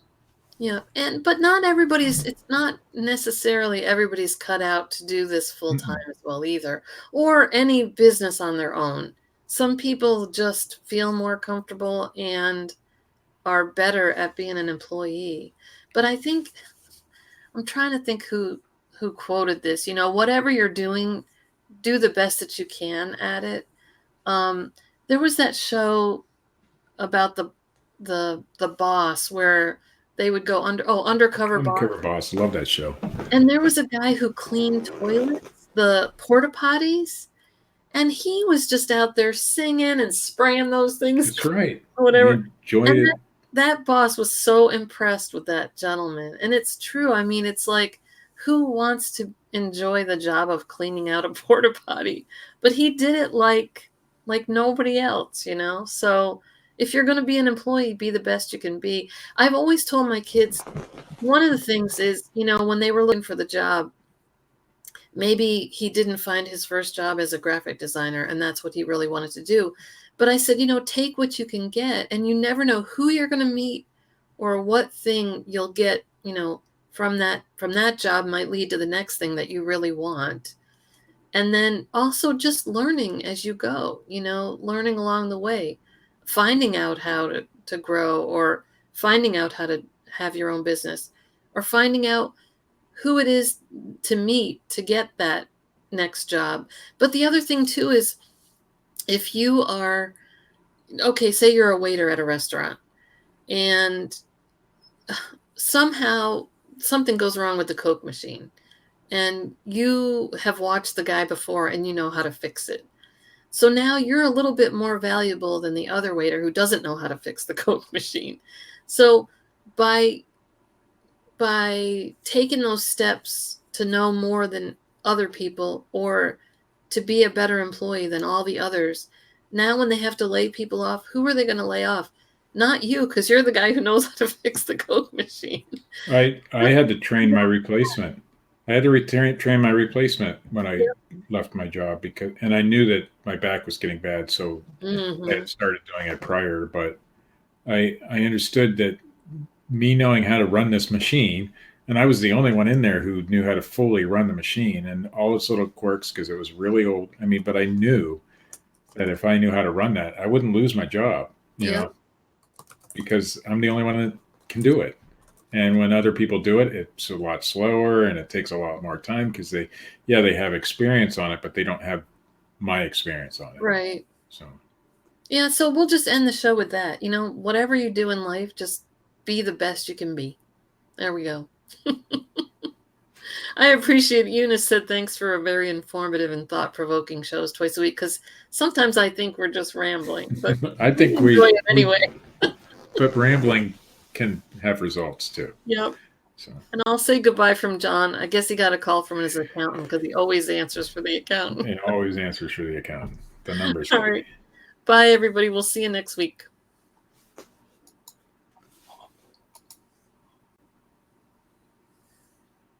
Yeah. But it's not necessarily everybody's cut out to do this full time as well either, or any business on their own. Some people just feel more comfortable and are better at being an employee. But I think, I'm trying to think who quoted this, whatever you're doing, do the best that you can at it. There was that show about the boss where they would go undercover boss. Love that show. And there was a guy who cleaned toilets, the porta potties, and he was just out there singing and spraying those things. That's right. Whatever. Enjoyed it. That boss was so impressed with that gentleman. And it's true. I mean, it's like, who wants to enjoy the job of cleaning out a porta potty? But he did it like nobody else, So if you're going to be an employee, be the best you can be. I've always told my kids, one of the things is, when they were looking for the job, maybe he didn't find his first job as a graphic designer, and that's what he really wanted to do. But I said, take what you can get, and you never know who you're going to meet or what thing you'll get, from that job might lead to the next thing that you really want. And then also just learning as you go, learning along the way, finding out how to grow, or finding out how to have your own business, or finding out who it is to meet to get that next job. But the other thing too is, if you are, say you're a waiter at a restaurant, and somehow something goes wrong with the Coke machine, and you have watched the guy before and you know how to fix it. So now you're a little bit more valuable than the other waiter who doesn't know how to fix the Coke machine. So by taking those steps to know more than other people, or to be a better employee than all the others, now when they have to lay people off, who are they going to lay off? Not you, because you're the guy who knows how to fix the Coke machine. I had to train my replacement. I had to train my replacement when I left my job, and I knew that my back was getting bad, so I had started doing it prior. But I understood that me knowing how to run this machine, and I was the only one in there who knew how to fully run the machine, and all its little quirks, because it was really old. I mean, but I knew that if I knew how to run that, I wouldn't lose my job, you know, because I'm the only one that can do it. And when other people do it, it's a lot slower and it takes a lot more time, because they have experience on it, but they don't have my experience on it. Right. So. Yeah. So we'll just end the show with that. Whatever you do in life, just be the best you can be. There we go. I appreciate Eunice said thanks for a very informative and thought-provoking shows twice a week, because sometimes I think we're just rambling, but I think we enjoy it anyway. But rambling can have results too. Yep. So. And I'll say goodbye from John. I guess he got a call from his accountant, because he always answers for the accountant. He always answers for the accountant. The numbers. All right. Bye, everybody. We'll see you next week.